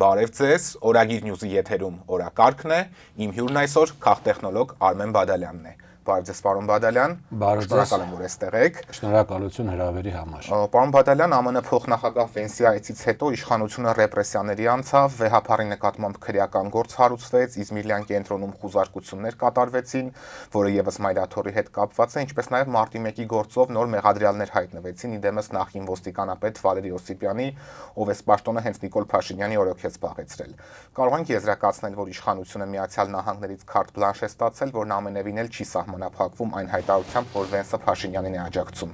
Բարև ձեզ, Օրագիր Նյուզի եթերում օրակարգն է, իմ հյուրն այսօր քաղտեխնոլոգ Արմեն Բադալյանն է։ Բարև ձեզ, պարոն Բադալյան, շնորհակալ եմ, որ այստեղ եք։ Շնորհակալություն հրավերի համար։ Պարոն Բադալյան, ԱՄՆ փոխնախագահ Վենսի այցից հետո իշխանությունը ռեպրեսիաների անցավ, վեհապարի նկատմամբ քրեական գործ հարուցվեց, Իզմիրյան կենտրոնում խուզարկություններ կատարվեցին, որը ևս Մայրաթորի հետ կապված է, ինչպես նաև մարտի 1-ի գործով նոր մեղադրյալներ հայտնվեցին, իդեմս նախկին ոստիկանապետ Վալերի Օսիպյանի, ով էս պաշտոնը հենց Նիկոլ Փաշինյանի օրոքեց զբաղեցրել։ Կարող ենք եզրակացնել, որ իշխանությունը Միացյալ Նահանգներից քարտ բլանշ է ստացել, որն ամենևին էլ չի սահմանափակվում այն հայտարարությամբ, որ Վենսը Փաշինյանին է աջակցում։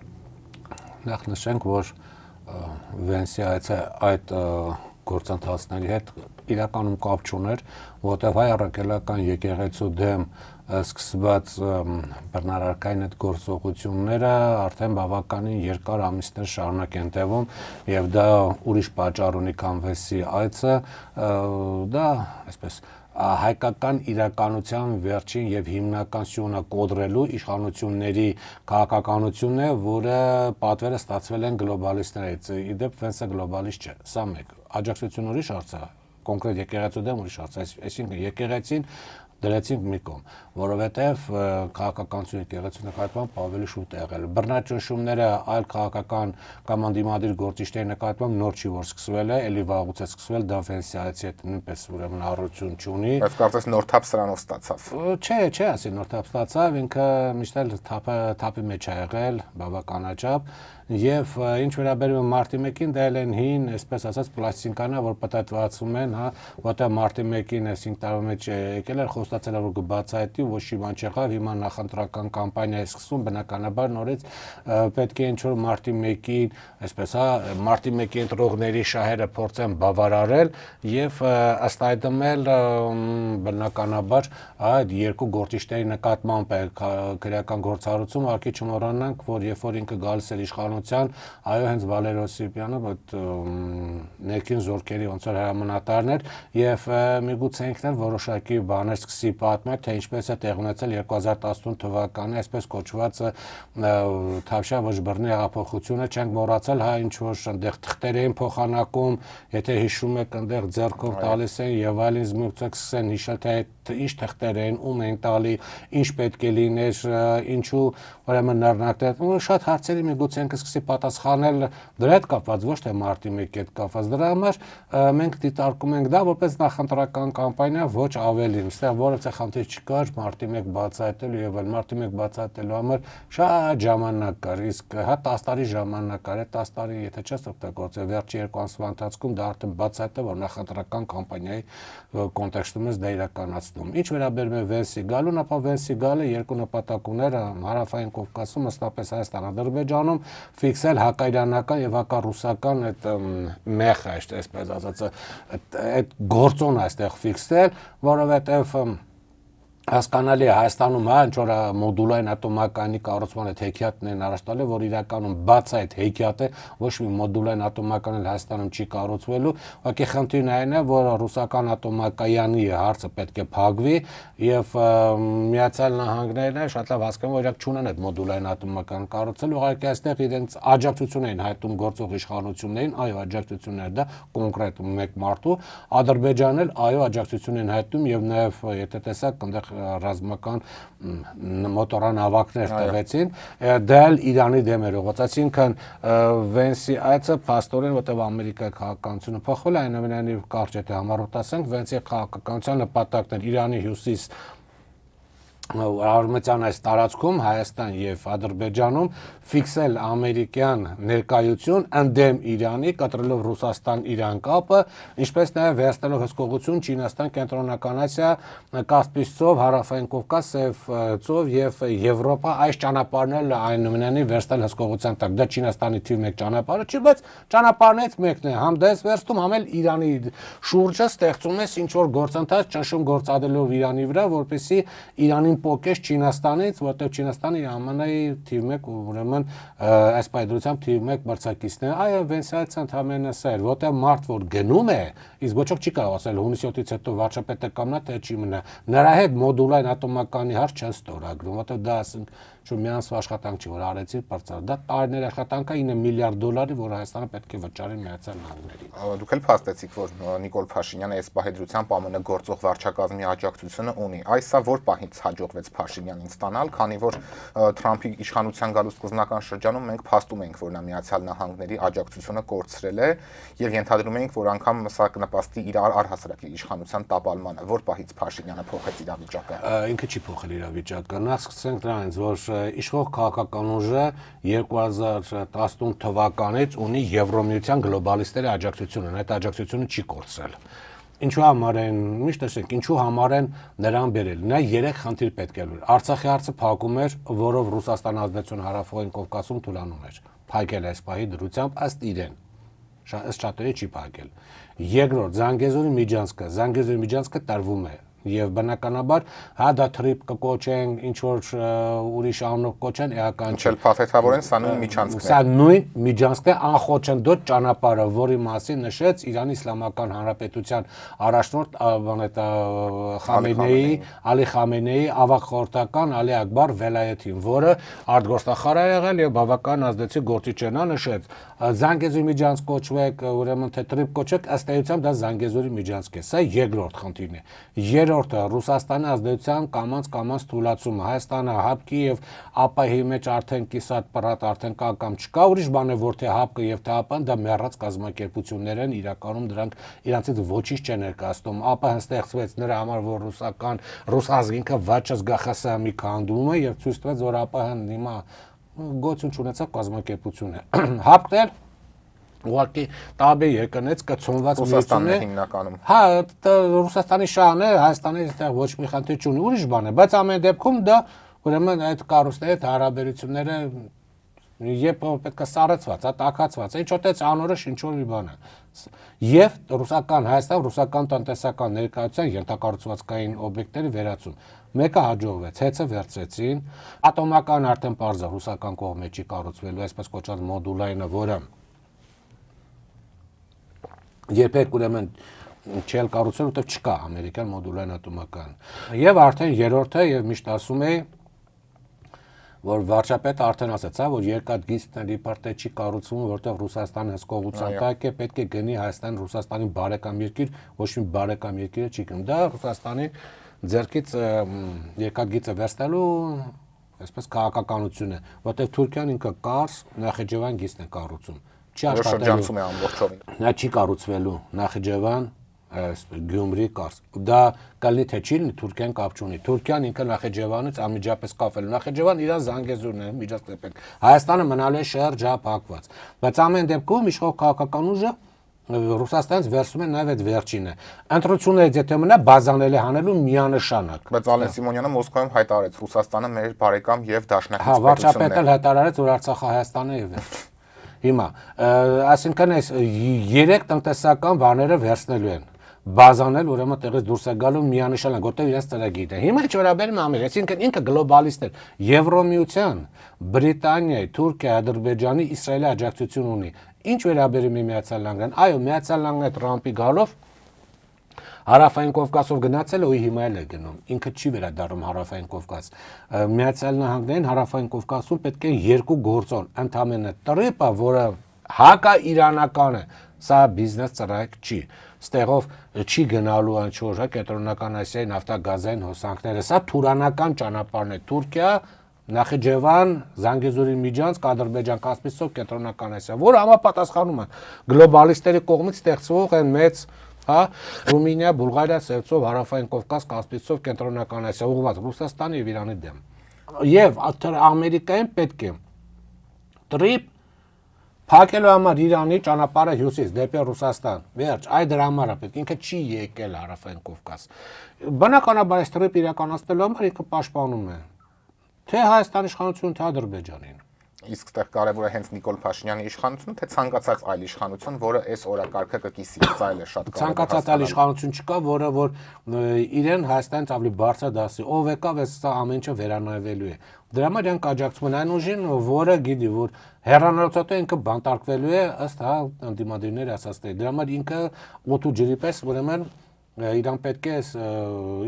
Նախ նշենք, որ Վենսի այդ գործընթացների հետ իրականում կապ չուներ, որտեղ հայ առաքելական եկեղեցու դեմ սկսված բռնարարքային այդ գործողությունները արդեն բավականին երկար ամիսներ շարունակ են տևում եւ դա ուրիշ պատճառ ունի, քան Վենսի այցը, դա այսպես հայկական իրականության վերջին եւ հիմնական սյունը կոդրելու իշխանությունների քաղաքականությունն է, որը պատվերը ստացվել են գլոբալիստներից։ Իդեպ Վենսը գլոբալիստ չէ, սա մեկ։ Աջակցությունը ուրիշ հարց է, կոնկրետ եկեղեցու դեմ ուրիշ հարց է, այսինքն եկեղեցին դրեցինք մի կողմ, որովհետև քաղաքականությունը եկեղեցու նկատմամբ ավելի շուտ է եղել։ Բռնաճնշումները այլ քաղաքական կամ անդիմադիր գործիչների նկատմամբ նոր չի որ սկսվել է, էլի վաղուց է սկսվել, դա Վենսի այցի հետ նույնպես ուրեմն առողջություն չունի։ Բայց կարծես նոր թափ սրանով ստացավ։ Չէ, ասի նոր թափ ստացավ, ինքը միշտ էլ թափի մեջ է եղել, բավականաչափ։ Եվ ինչ վերաբերում է մարտի 1-ին, դա էլ են հին, այսպես ասած, պլաստինկանա, որ պատտվածում են, հա, որտեղ մարտի 1-ին այս 5 տարի մեջ եկել էր, խոստացել էր, որ կբացահայտի, ոչ մի բան չեղավ, հիմա նախընտրական կամպանիա է սկսվում, բնականաբար նորից պետք է ինչ-որ մարտի 1-ին, այսպես, հա, մարտի 1-ի ընտրողների շահերը փորձեն բավարարել եւ ըստ այդմ էլ բնականաբար այդ երկու գործիչների նկատմամբ է քրեական գործառույթում, արկի չմոռանանք, որ երբ որ ինքը գալիս էր իշխանության, այո, հենց Վալերի Օսիպյանը այդ ներքին զորքերի ոնց որ հրամանատարն էր եւ միգուցե ինքն էլ որոշակի բաներ սկսի պատմել, թե ինչպես է տեղ ունեցել 2018 թվականի այսպես կոչված Թավշյա ոչ բռնի հեղափոխությունը, չենք մոռացել, հա, ինչ որ այնտեղ թղթեր էին փոխանակում, եթե հիշում եք, այնտեղ ձեռքով տալիս են եւ այլն զմուծեք սկսեն հիշել, թե ինչ թղթեր են, ում են տալի, ինչ պետք է լիներ, ինչու ուրեմն նռնակներ, շատ հարցերի միգուցե սկսի պատասխանել դրա հետ կապված, ոչ թե մարտի 1-ի հետ կապված։ Դրա համար մենք դիտարկում ենք դա որպես նախընտրական կամպանիա, ոչ ավելին, այստեղ որևէ խնդիր չկար մարտի 1 բացահայտելու եւ այլ մարտի 1 բացահայտելու համար շատ ժամանակ կար, իսկ հա 10 տարի ժամանակ կար, այդ 10 տարի եթե չես օգտագործել վերջի 2 ամսվա ընթացքում դա արդեն բացահայտել որ նախընտրական կամպանիայի կոնտեքստում է դա իրականացնում։ Ինչ վերաբերում է Վենսի գալուն, ապա Վենսի գալը երկու նպատակ ուներ հարավային Կովկասում, հստակապես Հայաստան, Ադրբեջանում ֆիքսել հակաիրանական եւ հակառուսական այդ մեխը, այսպես ասած, այդ գործոնը այստեղ ֆիքսել, որովհետեւ հասկանալի է Հայաստանում հա ինչ որ մոդուլային ատոմակայանի կառուցման այդ հեքիաթն են առաջ տալի, որ իրականում բաց այդ հեքիաթը ոչ մի մոդուլային ատոմակայան էլ Հայաստանում չի կառուցվելու, ուղղակի խնդիրն այն է, որ ռուսական ատոմակայանի հարցը պետք է փակվի եւ Միացյալ Նահանգներն շատ լավ հասկանում որ իրենք չունեն այդ մոդուլային ատոմակայան կառուցել, ուղղակի այստեղ իրենց աջակցություն էին հայտում գործող իշխանություններին, այո, աջակցություններ դա կոնկրետ մեկ մարդու, Ադրբեջանն էլ այո, աջակցություն են հայտնում եւ նաեւ եթե տեսակ այնտեղ ռազմական մոտորան ավակներ տվեցին, դա էլ Իրանի դեմ էր ուղղված, այսինքն Վենսի այցը փաստորեն, որտեղ Ամերիկայի քաղաքականությունը փոխվել է, այնուամենայնիվ կարճ եթե համառոտ ասենք, Վենսի քաղաքականության նպատակն էր Իրանի հյուսիս արևմտյան այս տարածքում Հայաստան եւ Ադրբեջանում ֆիքսել ամերիկյան ներկայություն ընդդեմ Իրանի, կտրելով Ռուսաստան-Իրան կապը, ինչպես նաեւ վերստելով հսկողություն Չինաստան, Կենտրոնական Ասիա, Կասպից ծով, Հարավային Կովկաս, Սև ծով եւ Եվրոպա, այս ճանապարհն էլ այնուամենայնիվ վերստել հսկողության տակ։ Դա Չինաստանի թիվ 1 ճանապարհը չի, բայց ճանապարհներից մեկն է, համ դա էս վերստում, համ էլ Իրանի շուրջը ստեղծում է ինչ որ գործընթաց ճնշում գործադրելով Իրանի վրա, որպեսզի Իրանին պոկես Չինաստանից, որտեղ Չինաստանը ԱՄՆ-ի թիվ 1 ուրեմն այս պայդրությամբ թիվ 1 մրցակիցն է։ Այո, Վենսիացիան ընդհանրապես սա էր, որտեղ մարդ որ գնում է, իսկ ոչ ոք չի կարող ասել հունիսի 7-ից հետո վարչապետը կամնա թե չի մնա։ Նրա հետ մոդուլային ատոմականի հարց չեն ստորագրում, որտեղ դա ասենք Շո մի ամսվա աշխատանք չի, որ արեցին բարձր։ Դա տարիներ աշխատանք է 9 միլիարդ դոլարի, որ Հայաստանը պետք է վճարի Միացյալ Նահանգներին։ Դուք էլ փաստեցիք, որ Նիկոլ Փաշինյանը այս պահեդրությամբ ԱՄՆ գործող վարչակազմի աջակցությունը ունի։ Այսա որ պահից հաջողվեց Փաշինյանին ստանալ, քանի որ Թրամփի իշխանության գալու սկզբնական շրջանում մենք փաստում ենք, որ նա Միացյալ Նահանգների աջակցությունը կորցրել է եւ ենթադրում ենք, որ անգամ սա կնպաստի իր առհասարակ իշխանության տապալմանը, որ պահից Փաշինյանը փոխեց իրավիճակը։ Ինքը չի փոխել իրավիճակը։ Նախ սկսենք դրանից, որ իշխող քաղաքական ուժը 2018 թվականից ունի Եվրոմիության գլոբալիստերի աջակցությունը, այդ աջակցությունը չի կորցրել։ Ինչու համար են, միշտ ասենք, ինչու համար են նրան բերել։ Նա 3 խնդիր պետք է լուր։ Արցախի հարցը փակում էր, որով Ռուսաստան ազդեցություն հարավային Կովկասում թուլանում էր։ Փակել այս պահի դրությամբ ըստ իրեն։ Ըստ շատերի չի փակել։ Երկրորդ, Զանգեզուրի միջանցքը տրվում է։ Եվ բնականաբար, հա դա թրիփ կկոչեն, ինչ որ ուրիշ անունով կոչեն, էական չէ։ Փաթեթավորեն սա նույն միջանցքն է։ Սա նույն միջանցքն է, անխոչնդոտ ճանապարհը, որի մասին նշեց Իրանի Իսլամական Հանրապետության առաջնորդ Խամենեի, Ալի Խամենեի ավագ խորհրդական Ալի Ակբար Վելայեթին, որը արտգործնախարար է եղել եւ բավական ազդեցիկ գործիչ է, նա նշեց Զանգեզուրի միջանցք կոչվեք, ուրեմն թե թրիփ կոչեք, ըստ էության դա Զանգեզուրի միջանցք է։ Սա երկրորդ խնդիրն է։ Երրորդը Ռուսաստանի ազդեցության կամաց թուլացումը, Հայաստանը հապկի եւ ԱՊՀ-ի մեջ արդեն կիսատ պրատ արդեն կա կամ չկա, ուրիշ բան է, որ թե հապկը եւ թե ԱՊՀ-ն դա մեռած կազմակերպություններ են, իրականում դրանք իրանցից ոչինչ չեն ներկայացնում։ ԱՊՀ-ն ստեղծվեց նրա համար, որ ռուս ազգինքը վաճած գախասամի քանդում է եւ ցույց տվեց, որ ԱՊՀ-ն հիմա գոյություն չունեցավ կազմակերպություն է։ Հապկն էլ ուղղակի տաբե եկնեց կցոնված Ռուսաստանն է հիմնականում։ Հա, Ռուսաստանի շահն է, Հայաստանի այստեղ ոչ մի խնդիր չունի, ուրիշ բան է, բայց ամեն դեպքում դա ուրեմն այդ կառույցների հետ հարաբերությունները երբ պետք է սառեցված, տաքացված, ինչ որտեղ անորոշ ինչ որ մի բան է։ Եվ ռուսական տնտեսական ներկայացության ենթակառուցվածքային օբյեկտների վերացում։ Մեկը հաջողվեց, հեծը վերցրեցին, ատոմական արդեն պարզ է ռուսական կողմի չի կառուցվելու, այսպես կոչված մոդուլայինը, որը երբեք ուրեմն չել կառուցել, որտեղ չկա ամերիկյան մոդուլային ատոմական։ Եվ արդեն երրորդը եւ միշտ ասում է, որ վարչապետը արդեն ասաց, որ երկաթգիծների պարտե չի կառուցվում, որտեղ Ռուսաստանը հսկողության տակ է, պետք է գնի Հայաստան Ռուսաստանի բարեկամ երկիր, ոչ մի բարեկամ երկիրը չի գնում։ Դա Ռուսաստանի ձեռքից երկաթգիծը վերցնելու այսպես քաղաքականություն է, որտեղ Թուրքիան ինքը կարս Նախիջևան գիծն է կառուցում։ Շրջանցում է ամբողջովին։ Նա չի կառուցվելու Նախիջևան, Գյումրի կարս։ Դա կլինի թե չի լինի Թուրքիան կապ չունի։ Թուրքիան ինքը Նախիջևանից անմիջապես կապել։ Նախիջևան իր Զանգեզուրն է, միջազգային պետք։ Հայաստանը մնալու է շրջափակված։ Բայց ամեն դեպքում իշխող քաղաքական ուժը Ռուսաստանից վերցում է նաև այդ վերջինը։ Ընտրություններից եթե մնա բազանել է հանելու միանշանակ։ Բայց Ալեն Սիմոնյանը Մոսկվայում հայտարարեց Ռուսաստանը մեր բարեկամ եւ դաշնակից պետությունն է։ Հա, վարչապետը հայտարարեց, որ Արցախը Հայաստանը է վերջ։ Հիմա, այսինքն այս 3 տնտեսական բաները վերցնելու են։ Բազանել ուրեմն տեղից դուրս է գալու միանշանակ, որտեղ իրենց ծրագիրն է։ Հիմա ինչ վերաբերում է Ամերիկան, այսինքն ինքը գլոբալիստ է։ Եվրոմիության, Բրիտանիայի, Թուրքիայի, Ադրբեջանի, Իսրայելի աջակցություն ունի։ Ինչ վերաբերում է Միացյալ Նահանգներին։ Այո, Միացյալ Նահանգները Թրամփի գալով Հարավային Կովկասով գնացել ու հիմա էլ է գնում։ Ինքը չի վերադառնում Հարավային Կովկաս։ Միացյալ Նահանգներին Հարավային Կովկասում պետք է 2 գործոն, ընդամենը տրիպը, որը հակաիրանական է, սա բիզնես ծրագիր չի։ Ստեղով չի գնալու ինչ-որ կենտրոնական Ասիայի նավթագազային հոսանքները, սա թուրանական ճանապարհն է։ Թուրքիա, Նախիջևան, Զանգեզուրի միջանցք, Ադրբեջան, Կասպիցով, կենտրոնական Ասիա, որը համապատասխանում է գլոբալիստերի կողմից ստեղծվող այն մեծ Ռումինիա, Բուլղարիա, Սերբիա, Հարավային Կովկաս, Կասպիցով, կենտրոնական Ասիա, ուղղված Ռուսաստանի եւ Իրանի դեմ։ Եվ Ամերիկային պետք է տրիպ փակելու համար Իրանի ճանապարհը հյուսիս դեպի Ռուսաստան։ Վերջ, այդ դրա համար է պետք, ինքը չի եկել Հարավային Կովկաս։ Բնականաբար այս տրիպ իրականացնելու համար ինքը պաշտպանում է թե Հայաստանի իշխանությունը, թե Ադրբեջանին։ Իսկ այդտեղ կարևորը հենց Նիկոլ Փաշինյանի իշխանությունը, թե ցանկացած այլ իշխանություն, որը այս օրակարգը կկիսի, սա էլ է շատ կարևոր։ Ցանկացած այլ իշխանություն չկա, որը որ իրեն Հայաստանից ավելի բարձր դասի, ով եկավ, սա ամեն ինչը վերանայվելու է։ Դրա համար իրանք աջակցում են այն ուժին, որը գիտի, որ հեռանալուց հետո ինքը բանտարկվելու է ըստ հա անդիմադիրների ասածների։ Դրա համար ինքը օդու ջրի պես ուրեմն իրան պետք է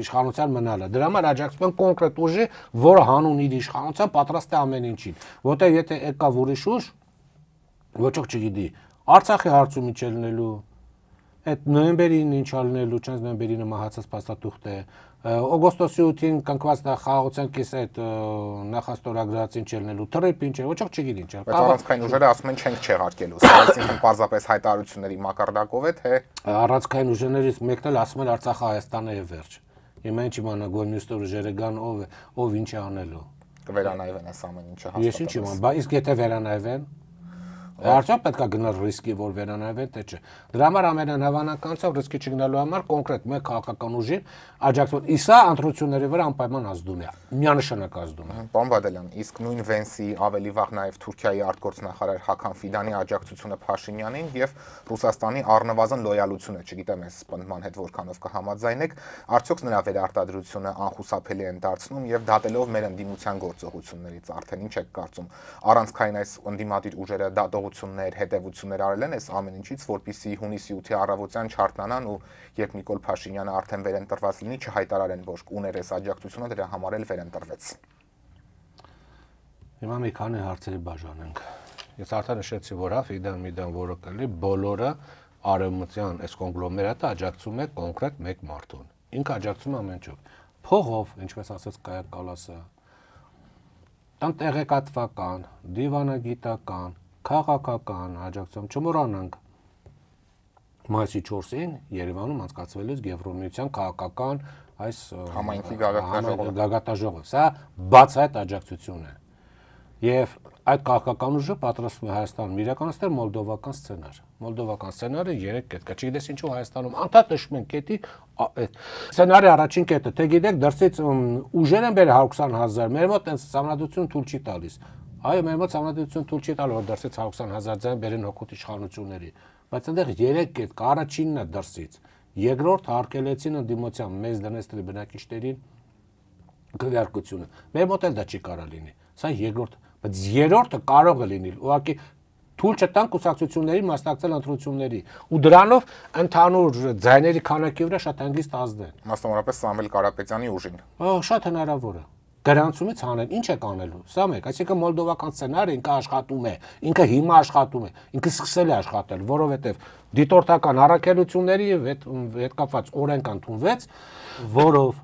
իշխանության մնալը։ Դրա համար աջակցում են կոնկրետ ուժի, որը հանուն իր իշխանության պատրաստ է ամեն ինչին։ Որտեղ եթե եկավ ուրիշ ուժ, ոչ ոք չգիտի, Արցախի հարցում ինչ ելնելու, այդ նոյեմբերին ինչ ալնելու, չնայած նոյեմբերին մահացած փաստաթուղթ է, օգոստոսի 8-ին կնքված խաղաղության կես այդ նախաստորագրածին չելնելու, թրիփ ինչ է, ոչ ոք չգիտի ինչ է։ Բայց առանցքային ուժերը ասում են չենք չեղարկելու, սա այսինքն պարզապես հայտարարությունների մակարդակով է, թե առանցքային ուժերից մեկն էլ ասում էր Արցախը Հայաստանը եւ վերջ։ Հիմա ինչ իմանա գոյ մյուս ուժերը կան ով ինչ է անելու։ կվերանայվեն այս ամեն ինչը հաստատապես։ Ես ինչ իմանամ, բայց իսկ եթե վերանայվեն, արդյոք պետք է գնալ ռիսկի, որ վերանայվեն, թե չէ։ Դրա համար ամենահավանականացավ ռիսկի չգնալու համար կոնկրետ մեկ քաղաքական ուժի աջակցություն։ Իսա ընտրությունների վրա անպայման ազդում է, միանշանակ ազդում է։ Պարոն Բադելյան, իսկ նույն Վենսի ավելի վաղ նաև Թուրքիայի արտգործնախարար Հական Ֆիդանի աջակցությունը Փաշինյանին եւ Ռուսաստանի առնվազն լոյալությունը, չգիտեմ այս պնդման հետ որքանով կհամաձայնեք, արդյոք նրա վերարտադրությունը անխուսափելի են դարձնում եւ դատելով մեր ընդդիմության գործողություններից արդեն ինչ եք կարծում, առանցքային այս ընդդիմադիր ուժերը դատողություններ, հետևություններ արել են այս ամեն ինչից, որպիսի հունիսի 8-ի առավոտյան չարտնանան ու երբ Նիկոլ Փաշինյանը արդեն վերընտրված լինի, չհայտարարեն, որ ուներ այս աջակցությունը, դրա համար էլ վերընտրվեց։ Հիմա մի քանի հարցերի բաժանենք։ Ես արդեն նշեցի, որ Ֆիդան, որը կլի, բոլորը արևմտյան այս կոնգլոմերատը աջակցում է կոնկրետ մեկ մարդուն։ Ինքը աջակցում է ամեն ինչ։ Փողով, ինչպես ասաց Կայա Կալասը, տեղեկատվական, դիվանագիտական, քաղաքական աջակցում չմոռանանք մայիսի 4-ին Երևանում անցկացվելուց Եվրոմիության քաղաքական այս համայնքի գագաթնաժողով։ Սա բացահայտ աջակցություն է։ Եւ այդ քաղաքական ուժը պատրաստվում է Հայաստանում իրականացնել մոլդովական սցենար։ Մոլդովական սցենարը 3 կետ կա, չգիտես ինչու Հայաստանում անդադ նշում են կետի սցենարի առաջին կետը, թե գիտեք դրսից ուժեր են բերել 120,000, մեր մոտ այնց համանդություն թույլ չի տալիս։ Այո, մեր մոտ համանդություն թույլ չի տալու, որ դրսից 120,000 ձայն բերեն հոգուտ իշխանությունների, բայց այնտեղ 3 կետ կա, առաջինն է դրսից։ Երկրորդ հարկելեցին ընդդիմության մեծ դնեստրի բնակիչներին քվեարկությունը։ Մեր մոտ էլ դա չի կարող լինի։ Սա երկրորդ, բայց երրորդը կարող է լինել։ Ուղղակի թույլ չտան կուսակցությունների մասնակցել ընտրությունների ու դրանով ընդհանուր ձայների քանակի վրա շատ հանգիստ ազդեն։ Մասնավորապես Սամվել Կարապետյանի ուժին։ Շատ հնարավոր է։ Գրանցումից հանել, ինչ է կանելու։ Սա մեկ, այսինքն մոլդովական սցենարը ինքը աշխատում է, ինքը հիմա աշխատում է, ինքը սկսել է աշխատել, որովհետև դիտորդական առաքելությունների հետ կապված օրենք ընդունվեց, որով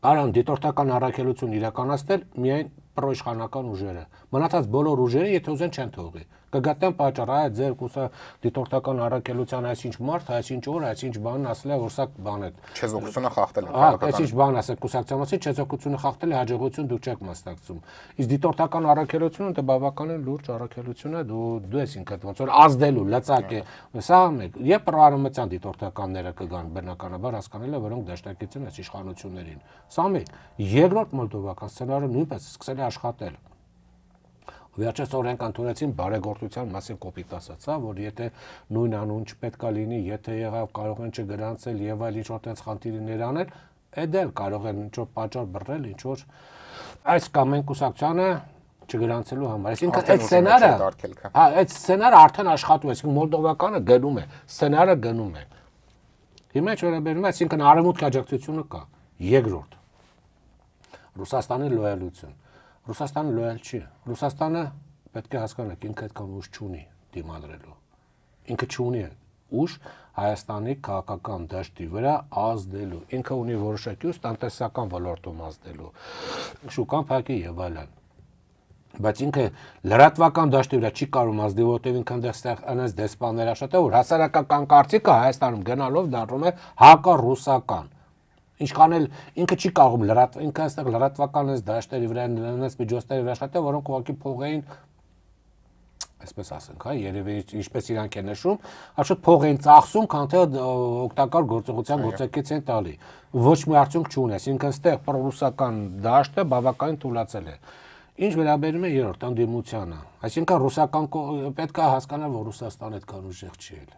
արան դիտորդական առաքելություն իրականացնել միայն պրոիշխանական ուժերը։ Մնացած բոլոր ուժերը, եթե ուզեն, չեն թողի։ Կգտնեն պատճառ, այ ձեր դիտորդական առաքելության այսինչ մարդ, այսինչ օր, այսինչ բան ասել է, որ սա բան է։ Չեզոքությունը խախտել է։ Այսինչ բան ասել, կուսակցության մասին չեզոքությունը խախտել է, հաջողություն դուք չեք մասնակցում։ Իսկ դիտորդական առաքելությունը դա բավականին լուրջ առաքելություն է, դու ես ինքդ ոնց որ ազդելու լծակ է։ Սա մեկ, եւ պրոարմենցիան դիտորդականները կգան բնականաբար հասկանել է, որոնք դաշնակցություն այս իշխանություններին։ Սա մեկ, երկրորդ մոլդովական սցենարը նույնպես սկսել է աշխատել։ Վերջերս օրենք ընդունեցին բարեգործության մասին կոպիտ ասած, որ եթե նույն անուն չպետքա լինի, եթե եղավ կարող են չգրանցել եւ այլ ինչ-որ տենց խնդիրներ անել, այդել կարող են ինչ-որ պատճառ բռնել, ինչ-որ այս կամ այն կուսակցությանը չգրանցելու համար։ Այսինքն այդ սցենարը, այդ սցենարը արդեն աշխատում է, այսինքն մոլդովականը գնում է, սցենարը գնում է։ Հիմա ինչ վերաբերում է, այսինքն արևմուտք աջակցությունը կա։ Երկրորդ Ռուսաստանի լոյալություն։ Ռուսաստանը լոյալ չի։ Ռուսաստանը պետք է հասկանաք, ինքը այդքան ուժ չունի դիմադրելու։ Ինքը չունի ուժ Հայաստանի քաղաքական դաշտի վրա ազդելու։ Ինքը ունի որոշակի ուժ տնտեսական ոլորտում ազդելու։ Շուկան փակի եւ այլն։ Բայց ինքը լրատվական դաշտի վրա չի կարող ազդի, որտեղ ինքն այնտեղ այնպես դեսպաններ աշխատել, որ հասարակական կարծիքը Հայաստանում գնալով դառնում է հակառուսական։ Ինչքան էլ ինքը չի կարող ինքը այստեղ լրատվական այս դաշտերի վրա այնպես միջոցների վրա աշխատել, որոնք ուղղակի փող էին, այսպես ասենք, հա, երևի ինչպես իրանք են նշում, հաշուտ փող էին ծախսում, քան թե օգտակար գործողության գործակից են տալի։ Ոչ մի արդյունք չունի, այսինքն այստեղ պրոռուսական դաշտը բավականին թուլացել է։ Ինչ վերաբերում է երրորդ ընդդիմությանը, այսինքն ռուսական պետք է հասկանալ, որ Ռուսաստանը այդքան ուժեղ չի էլ։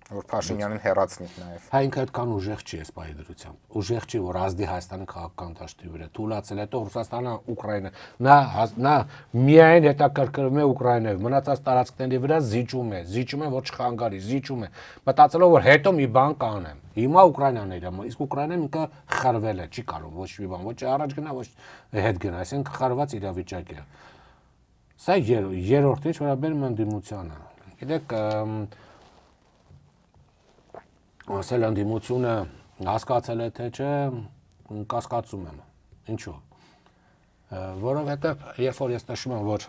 Որ Փաշինյանին հեռացնի նաև։ Հա ինքը այդքան ուժեղ չի այս պահի դրությամբ։ Ուժեղ չի, որ ազդի Հայաստանի քաղաքական դաշտի վրա թուլացել, հետո Ռուսաստանը, Ուկրաինա, նա միայն հետաքրքրում է Ուկրաինայով, մնացած տարածքների վրա զիջում է, որ չխանգարի, զիջում է, մտածելով որ հետո մի բան կանեմ։ Հիմա Ուկրաինան էր, իսկ Ուկրաինան ինքը խրվել է, չի կարող ոչ մի բան, ոչ առաջ գնա, ոչ հետ գնա, այսինքն խրված իրավիճակ է։ Սա երրորդը ինչ վերաբերում է ընդդիմությանը։ Գիտեք, ասել ընդդիմությունը հասկացել է թե չէ, կասկածում եմ։ Ինչու՞։ Որովհետև երբ որ ես նշում եմ, որ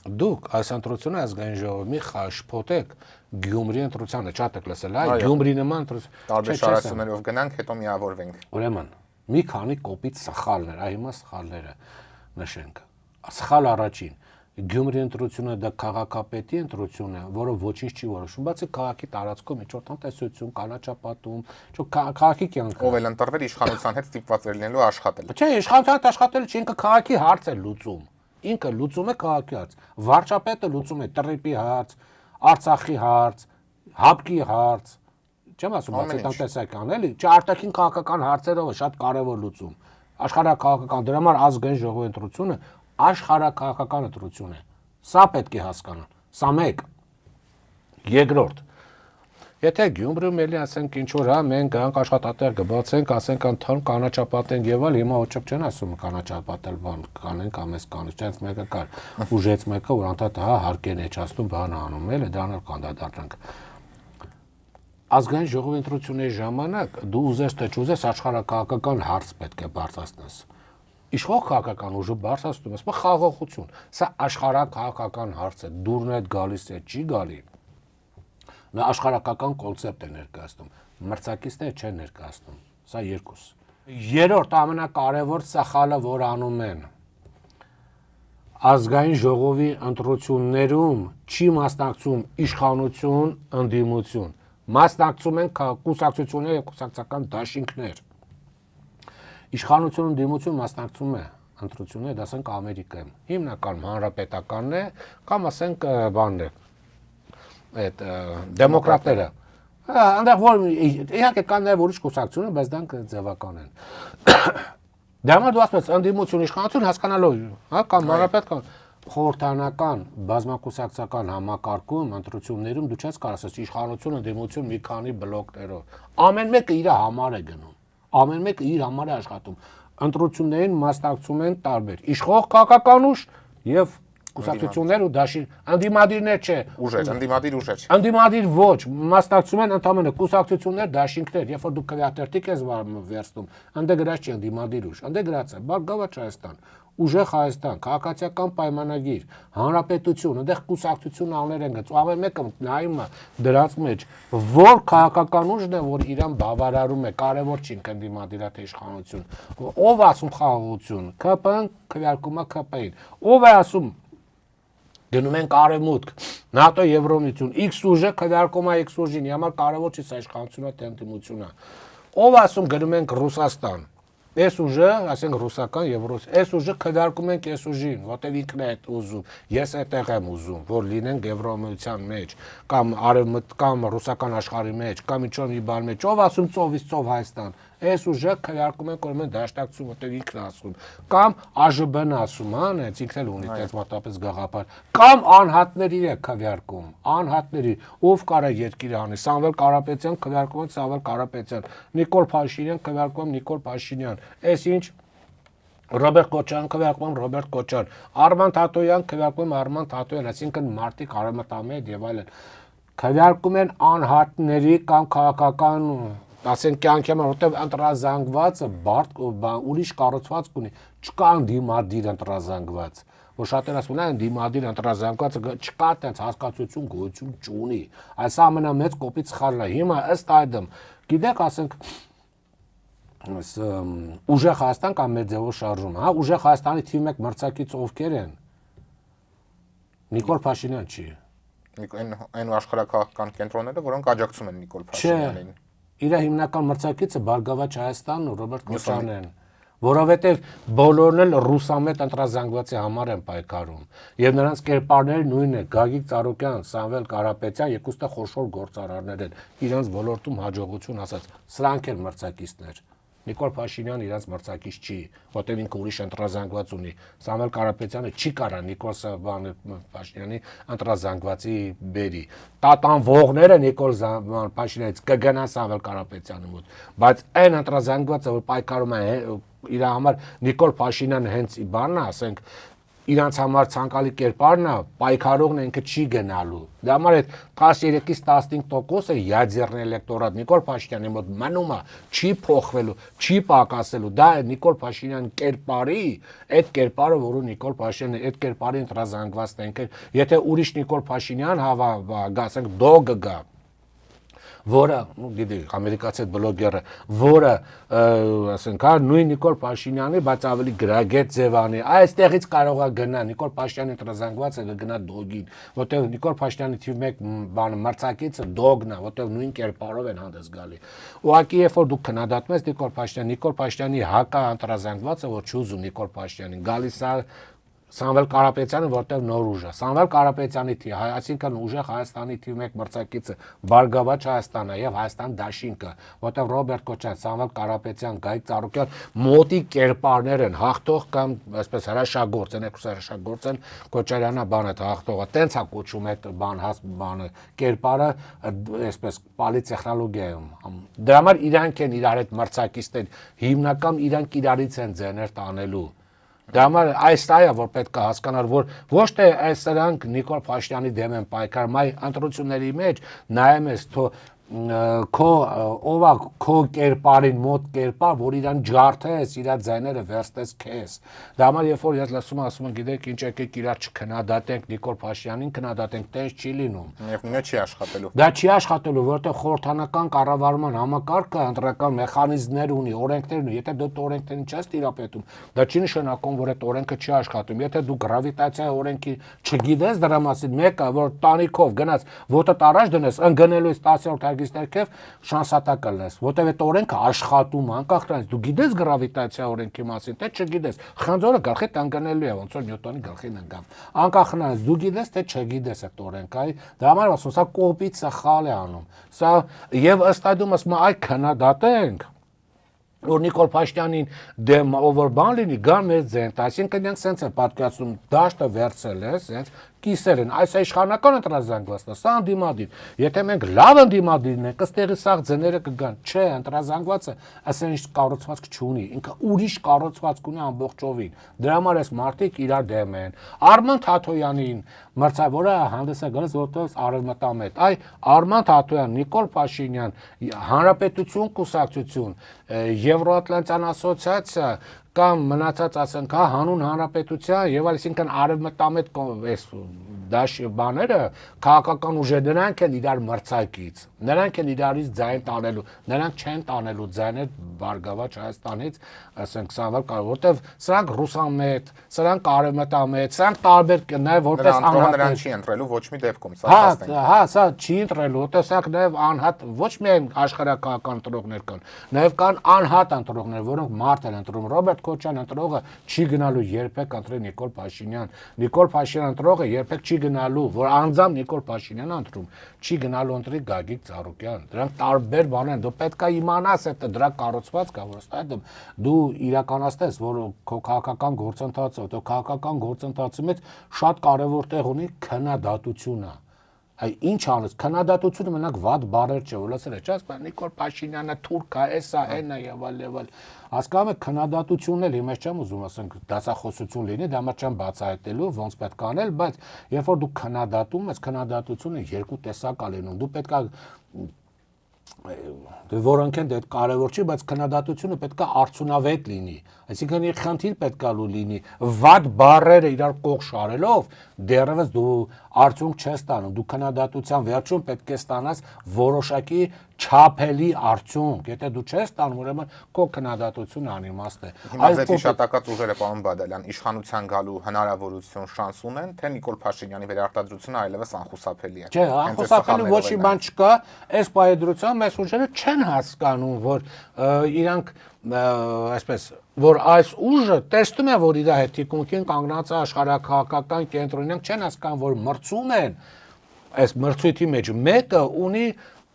դուք այս ընտրությունը ազգային ժողովի մի շփոթեք Գյումրի ընտրությանը, շատ եք լսել, այ Գյումրի նման ընտրություն։ Տարբեր շարասյուներով գնանք, հետո միավորվենք։ Ուրեմն, մի քանի կոպիտ սխալներ, այ հիմա սխալները նշենք։ Սխալ առաջին, Գյումրի ընտրությունը դա քաղաքապետի ընտրություն է, որը ոչինչ չի որոշում, բացի քաղաքի տարածքում ինչ-որ տնտեսություն, կանաչապատում, քաղաքի կյանքը։ Ով էլ ընտրվել իշխանության հետ ստիպված էր լինելու աշխատել։ Չէ, իշխանության հետ աշխատել չի, ինքը քաղաքի հարց է լուծում։ Ինքը լուծում է քաղաքի հարց։ Վարչապետը լուծում է Տրիպի հարց, Արցախի հարց, Հապկի հարց։ Չեմ ասում, բացի տնտեսական, էլի, արտաքին քաղաքական հարցերով է շատ կարևոր լուծում։ Աշխարհաքաղաքական, դրա համար ազգային ժողովի ընտրությունը աշխարհաքաղաքական ընտրություն է։ Սա պետք է հասկանան։ Սա մեկ։ Երկրորդ, եթե Գյումրիում էլի ասենք ինչ որ հա մենք գանք աշխատատեղ կբացենք, ասենք ընդհանուր կանաչապատենք եւ այլ, հիմա ոչ չեն ասում կանաչապատել բան կանենք ամես կանից, չենց մեկը կար, ուժեց մեկը որ անդադ հա հարկեն էջացնում բան անում, էլի դրանալ կանդադառնանք։ Ազգային ժողովի ընտրությունների ժամանակ դու ուզես թե չուզես աշխարհաքաղաքական հարց պետք է բարձրացնես։ Իշխող քաղաքական ուժը բարձրացնում ես, խաղաղություն։ Սա աշխարհաքաղաքական հարց է, դուրն է գալիս է, չի գալի։ Նա աշխարհակական կոնցեպտ է ներկայացնում, մրցակիցներ չեն ներկայացնում, սա երկուս։ Երրորդ ամենակարևոր սխալը, որ անում են, ազգային ժողովի ընտրություններում չի մասնակցում իշխանություն, ընդդիմություն, մասնակցում են կուսակցություններ եւ կուսակցական դաշինքներ։ Իշխանություն, ընդդիմություն մասնակցում է ընտրություններ, ասենք Ամերիկայում, հիմնական հանրապետականն է, կամ ասենք բանն է այդ դեմոկրատները այնտեղ որ իհարկե կան նաև ուրիշ կուսակցություններ, բայց դրանք ձևական են։ Դա համար դու ասես ընդդիմություն իշխանություն հասկանալով, հա, կամ հանրապետական խորհրդանական բազմակուսակցական համակարգում ընտրություններում դու չես կարող ասես իշխանություն, ընդդիմություն մի քանի բլոկներով։ Ամեն մեկը իր համար է գնում։ Ամեն մեկը իր համար է աշխատում։ Ընտրություններին մասնակցում են տարբեր իշխող քաղաքական ուժ եւ կուսակցություններ ու դաշին ընդդիմադիրներ չէ ուժեր, ընդդիմադիր ուժեր։ Ընդդիմադիր ոչ, մասնակցում են ընդամենը կուսակցություններ, դաշինքներ, երբ որ դու քվեատերտիկ ես վերցնում, ընդ գրած չի ընդդիմադիր ուժ, ընդ գրած է Բարգավաճ Հայաստան, Ուժեղ Հայաստան, քաղաքացիական պայմանագիր, հանրապետություն, այնտեղ կուսակցություն աններ են գծում, ամեն մեկը նայում է դրանց մեջ, որ քաղաքական ուժն է, որ իրան բավարարում է, կարևոր չի ընդդիմադիրա թե իշխանություն, ով ասում խաղաղություն, ԿՊ-ն քվեարկում է ԿՊ-ին, ով է ասում գնում ենք արևմուտք, ՆԱՏՕ, Եվրոմիություն, X ուժը քվեարկում է X ուժին, համար կարևոր չի սա իշխանությունը թե ընդդիմությունը։ Ով ասում գնում ենք Ռուսաստան, այս ուժը, ասենք ռուսական եւ ռուս, այս ուժը քվեարկում ենք այս ուժին, որտեւ ինքն է այդ ուզում, ես այդտեղ եմ ուզում, որ լինենք Եվրոմիության մեջ, կամ արևմուտք, կամ ռուսական աշխարհի մեջ, կամ ինչ-որ մի բան մեջ, ով ասում ծովից ծով Հայաստան, այս ուժը քվեարկում ենք ուրեմն դաշնակցություն, որտեւ ինքն է ասում, կամ ԱԺԲ-ն ասում, հա, նայած ինքն էլ ունի այդպես մոտապես գաղափար, կամ անհատների է քվեարկում, անհատների, ով կարա երկիրը անի, Սամվել Կարապետյան քվեարկում են Սամվել Կարապետյան, Նիկոլ Փաշինյան քվեարկում են Նիկոլ Փաշինյան, այս ինչ Ռոբերտ Քոչարյան քվեարկում Ռոբերտ Քոչարյան, Արման Թաթոյան քվեարկում Արման Թաթոյան, այսինքն մարդիկ արմատամետ եւ այլն քվեարկում են անհատների կամ քաղաքական ասենք կյանքի համար, որտեղ ընտրազանգվածը բարդ ուրիշ կառուցվածք ունի, չկա ընդդիմադիր ընտրազանգված, որ շատերը ասում են ընդդիմադիր ընտրազանգվածը չկա այդպես հասկացություն գոյություն չունի, այս ամենամեծ կոպիտ սխալն է, հիմա ըստ այդմ, գիտեք ասենք Ուժեղ Հայաստան կամ Մեծեվո շարժում, հա, Ուժեղ Հայաստանի թիվ 1 մրցակից ովքեր են, Նիկոլ Փաշինյան չի։ Այն աշխարհակաղակական կենտրոնները, որոնք աջակցում են Նիկոլ Փաշինյանին։ Իր հիմնական մրցակիցը Բարգավաճ Հայաստանն ու Ռոբերտ Քոչարյանն են, որովհետև բոլորն էլ ռուսամետ ընտրազանգվածի համար են պայքարում, եւ նրանց կերպարները նույնն է, Գագիկ Ծառուկյան, Սամվել Կարապետյան, երկուստը խոշոր գործարարներ են, իրանց ոլորտում հաջողություն ասած, սրանք են մրցակիցներ։ Նիկոլ Փաշինյանը իրաց մրցակից չի, որտեղ ինքը ուրիշ ընտրազանգված ունի։ Սամվել Կարապետյանը չի կարա Նիկոլ Փաշինյանի ընտրազանգվածի բերի։ Տատանվողները Նիկոլ Փաշինյանից կգնան Սամվել Կարապետյանի մոտ, բայց այն ընտրազանգվածը, որ պայքարում է իր համար Նիկոլ Փաշինյանը հենց բանն է, ասենք իրանց համար ցանկալի կերպարն է, պայքարողն է ինքը չի գնալու։ Դա համար այդ 13-ից 15%-ը յադերն էլեկտորատ Նիկոլ Փաշինյանի մոտ մնում է, չի փոխվելու, չի պակասելու։ Դա է Նիկոլ Փաշինյանի կերպարի, այդ կերպարը, որը Նիկոլ Փաշինյանը այդ կերպարի ընտրազանգվածն է, ինքը եթե ուրիշ Նիկոլ Փաշինյան ասենք դոգ գա, որը, գիտեք, ամերիկացի բլոգերը, որը, ասենք, նույն Նիկոլ Փաշինյանի, բայց ավելի գրագետ ձևանի, այստեղից կարող է գնա Նիկոլ Փաշինյանի ընտրազանգվածը կգնա դոգին, որտեղ Նիկոլ Փաշինյանի թիվ 1 բանը մրցակիցը դոգն է, որտեղ նույն կերպարով են հանդես գալի։ Ուղղակի երբ որ դուք քննադատում եք Նիկոլ Փաշինյանի հակա ընտրազանգվածը, որ չուզում Նիկոլ Փաշինյանին, գալիս է Սամվել Կարապետյանը, որտեղ նոր ուժ է։ Սամվել Կարապետյանի թի, այսինքն ուժեղ Հայաստանի թիվ 1 մրցակիցը Բարգավաճ Հայաստանն է եւ Հայաստան դաշինքը, որտեղ Ռոբերտ Քոչարյան, Սամվել Կարապետյան, Գայիկ Ծառուկյան մոտի կերպարներ են, հաղթող կամ այսպես հրաշագործ, են երկուս հրաշագործ են, Քոչարյանը բանը հաղթողը, տենց է կոչում այդ բանը կերպարը, այսպես պալի տեխնոլոգիայում։ Դրա համար իրանք են իրար հետ մրցակիցներ, հիմնական իրանք իրարից են ձեներ տանելու։ Դա համար այս այա որ պետք է հասկանալ, որ ոչ թե այս սրանք Նիկոլ Փաշինյանի դեմ են պայքարում, այ ընտրությունների մեջ նայում ես քո ով է քո կերպարին մոտ կերպար, որ իրան ջարդես, իր ձայները վերստես քեզ։ Դա համար երբ որ ես լսում ասում եմ, գիտեք, ինչ եկեք իրար չքննադատենք Նիկոլ Փաշինյանին, քննադատենք, տես չի լինում։ Միևնույնն է չի աշխատելու։ Դա չի աշխատելու, որովհետև խորհրդանական կառավարման համակարգը ընտրական մեխանիզմներ ունի, օրենքներ ունի։ Եթե դու օրենքներին չես տիրապետում, դա չի նշանակում, որ այդ օրենքը չի աշխատում։ Եթե դու գրավիտացիայի օրենքի չգիտես դրա մասին, մեկը որ տանիքով գնաց ոտդ առաջ դնես, ընկնելուց 10-րդ հագիստ ներքև շանսատակ կլնես, որտեղ այդ օրենքը աշխատում է, անկախ դրանից դու գիտես գրավիտացիայի օրենքի մասին, թե չգիտես, խնձորը գլխիդ ընկնելու է, ոնց որ Նյուտոնի գլխին ընկավ։ Անկախ դրանից դու գիտես թե չգիտես այդ օրենքը, դա համար ասում, սա կոպիտ սխալ է անում։ Սա եւ ըստ այդմ ասում այ քննադատենք որ Նիկոլ Փաշինյանին դեմ ով որ բան լինի, գա մեծ ձենտ, այսինքն նրանք սենց են պատկերացնում, դաշտը վերցել է, սենց կիսել են, այս իշխանական ընտրազանգվածն է, սա ընդդիմադիր։ Եթե մենք լավ ընդդիմադիրն ենք, ըստեղի սաղ ձեները կգան, չէ, ընտրազանգվածը ասեն ինչ կառուցվածք չունի, ինքը ուրիշ կառուցվածք ունի ամբողջովին։ Դրա համար այս մարդիկ իրար դեմ են։ Արման Թաթոյանին մրցավորը հանդես է գալիս որտեղից արևմտամետ։ Այ Արման Թաթոյան, Նիկոլ Փաշինյան, Հանրապետություն կուսակցություն, Եվրոատլանտյան ասոցիացիա կամ մնացած ասենք հանուն հանրապետության եւ այսինքն արևմտամետ դաշ բաները քաղաքական ուժեր նրանք են իրար մրցակից, նրանք են իրարից ձայն տանելու, նրանք չեն տանելու ձայներ Բարգավաճ Հայաստանից, ասենք Սամվել կարող, որտեվ սրանք ռուսամետ, սրանք արևմտամետ, սրանք տարբեր նաեւ որպես անհատ նրան չի ընտրելու ոչ մի դեպքում, սա փաստենք։ Հա, սա չի ընտրելու, որտեվ սրանք նաեւ անհատ ոչ միայն աշխարհակական ընտրողներ կան, նաեւ կան անհատ ընտրողներ, որոնք մարդ են ընտրում։ Ռոբերտ Քոչարյան ընտրողը չի գնալու երբեք ընտրի Նիկոլ Փաշինյան։ Նիկոլ Փաշինյան ընտրողը երբեք չի գնալու, որ անձամբ Նիկոլ Փաշինյանն ընտրում, չի գնալու ընտրի Գագիկ Ծառուկյան։ Դրանք տարբեր բաներ են, դու պետք է իմանաս այդ դրա կառուցվածքը, որ ըստ դու իրականացնես, որ քո քաղաքական գործընթացը, դու քաղաքական գործընթացի մեջ շատ կարևոր տեղ ունի քննադատությունը։ Այ ինչ անես, քննադատությունը մենակ վատ բառեր չէ, որ լսել ես, բայց Նիկոլ Փաշինյանը թուրք է, էսա, այնա եւ այլ։ Հասկանում եք, քննադատությունն էլ հիմա չեմ ուզում ասենք դասախոսություն լինի, դա մա չեմ բացահայտելու, ոնց պետք է անել, բայց երբ որ դու քննադատում ես, քննադատությունը երկու տեսակ է լինում։ Դու պետք է որոնք են դա կարևոր չի, բայց քննադատությունը պետք է արդյունավետ լինի։ Այսինքն իր խնդիր պետք է լինի, վատ բառերը իրար կողք շարելով դեռևս դու արդյունք չես ստանում։ Դու քննադատության վերջում պետք է ստանաս որոշակի չափելի արդյունք։ Եթե դու չես ստանում, ուրեմն քո քննադատությունը անիմաստ է։ Հիմա ձեր հիշատակած ուժերը, պարոն Բադալյան, իշխանության գալու հնարավորություն շանս ունեն, թե Նիկոլ Փաշինյանի վերարտադրությունը այլևս անխուսափելի է։ Չէ, անխուսափելի ոչ մի բան չկա, այս պայդրությամբ այս ուժերը չեն հասկանում, որ իրանք այսպես որ այս ուժը տեսնում է, որ իր հետ թիկունքին կանգնած է աշխարհակաղակական կենտրոնը, չեն հասկանում, որ մրցում են այս մրցույթի մեջ մեկը ունի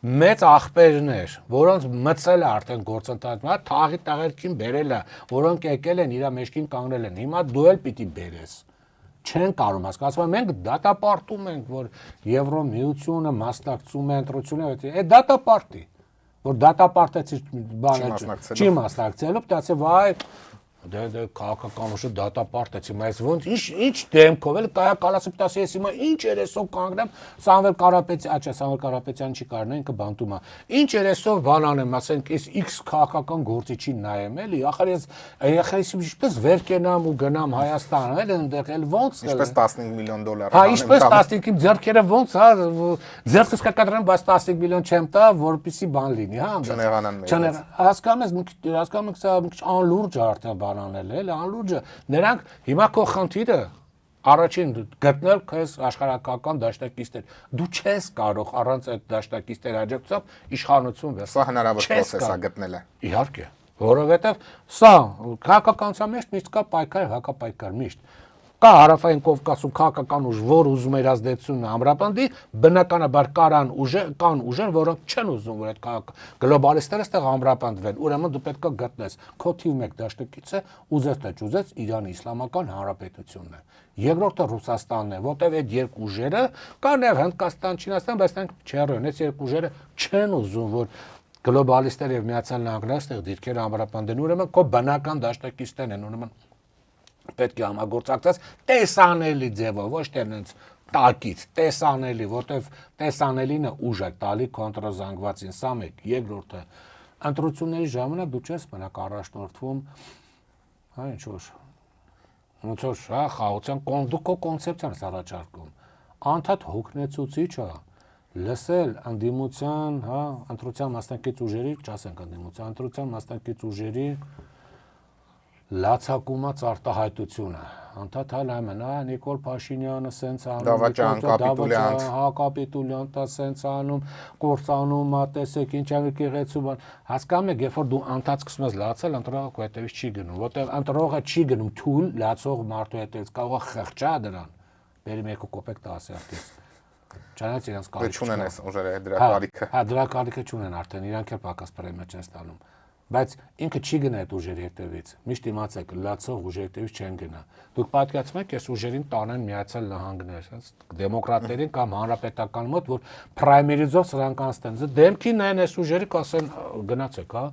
մեծ աղբերներ, որոնց մցել է արդեն գործընթացը, թաղի տաղերքին բերել է, որոնք եկել են իր մեջքին կանգնել են։ Հիմա դու էլ պիտի բերես։ Չեն կարող հասկացում, մենք դատապարտում ենք, որ Եվրոմիությունը մասնակցում է ընտրությունների, այդ դատապարտի, որ դատապարտեցի բանը չի մասնակցելու, դասը վայ դե քաղաքական ուժը դատապարտեցի, բայց ոնց ինչ դեմքով էլ կայա կալասը տասի ես հիմա ինչ երեսով կանգնեմ Սամվել Կարապետյան չի կարնա ինքը բանտում է ինչ երեսով բան անեմ ասենք ես X քաղաքական գործիչին նայեմ էլի ախր ես ինչպես վեր կենամ ու գնամ Հայաստան էլ այնտեղ էլ ոնց ինչպես $15 միլիոն հա ինչպես 15 իմ ձեռքերը ոնց հա ձեռքս կկտրեմ բայց 15 միլիոն չեմ տա որպեսի բան լինի հա չնեղանան մեզ հասկանում եք սա մի քիչ անլուրջ է արդեն անել էլ անլուրջը նրանք հիմա քո խնդիրը առաջին գտնել քեզ աշխարհակական դաշնակիցներ դու չես կարող առանց այդ դաշնակիցների աջակցությամբ իշխանություն վերցնել սա հնարավոր process է գտնելը իհարկե որովհետև սա քաղաքականության մեջ միշտ կա պայքար հակապայքար միշտ կա հարավային Կովկասում քաղաքական ուժ, որ ուզում է ազդեցությունը ամրապնդի, բնականաբար կան ուժեր, որոնք չեն ուզում, որ այդ գլոբալիստները այդտեղ ամրապնդվեն։ Ուրեմն դու պետք է գտնես քո թիվ 1 դաշնակիցը ուզես թե չուզես Իրանի Իսլամական Հանրապետությունն է։ Երկրորդը Ռուսաստանն է, որտեղ այդ երկու ուժերը կան նաև Հնդկաստան, Չինաստան, բայց նրանք չերոն, այդ երկու ուժերը չեն ուզում, որ գլոբալիստները եւ Միացյալ Նահանգները այդտեղ դիրքերը ամրապնդեն։ Ուրեմն քո բնական դաշնակիցներն են, ուրեմն պետք է համագործակցած տեսանելի ձևով, ոչ թե այնց տակից, տեսանելի, որտեվ տեսանելինը ուժ է տալի կոնտրզանգվածին, սա մեկ, երկրորդը ընտրությունների ժամանակ դու չես մնաք առաջնորդվում, հա ինչ որ ոնց որ հա խաղացան դու քո կոնցեպցիան ես առաջարկում, անդադ հոգնեցուցիչ է լսել անդիմության, հա, ընտրության մասնակից ուժերի, չասենք անդիմության, ընտրության մասնակից ուժերի լացակումած արտահայտությունը անդադ հալամն է Նիկոլ Փաշինյանը սենց անում կապիտուլյանտ սենց անում կորցանում տեսեք ինչ է եկեղեցու բան հասկանում եք երբ որ դու անդադ սկսում ես լացել ընտրողը քո հետևից չի գնում որտեղ ընտրողը չի գնում թույլ լացող մարդու հետևից կարող է խղճա դրան բերի մեկը կոպեկ 10 հերթից չանաց իրանց կարիք չունեն այս ուժերը դրա կարիքը հա դրա կարիքը չունեն արդեն իրանք էլ պակաս պրեմիա չեն ստանում բայց ինքը չի գնա այդ ուժերի հետևից միշտ իմացեք լացող ուժերի հետևից չեն գնա դուք պատկերացնում եք այս ուժերին տանեն Միացյալ Նահանգներ դեմոկրատներին կամ հանրապետական մոտ որ պրայմերիզով սրանք անցնեն դեմքին նայեն այս ուժերի կասեն գնացեք հա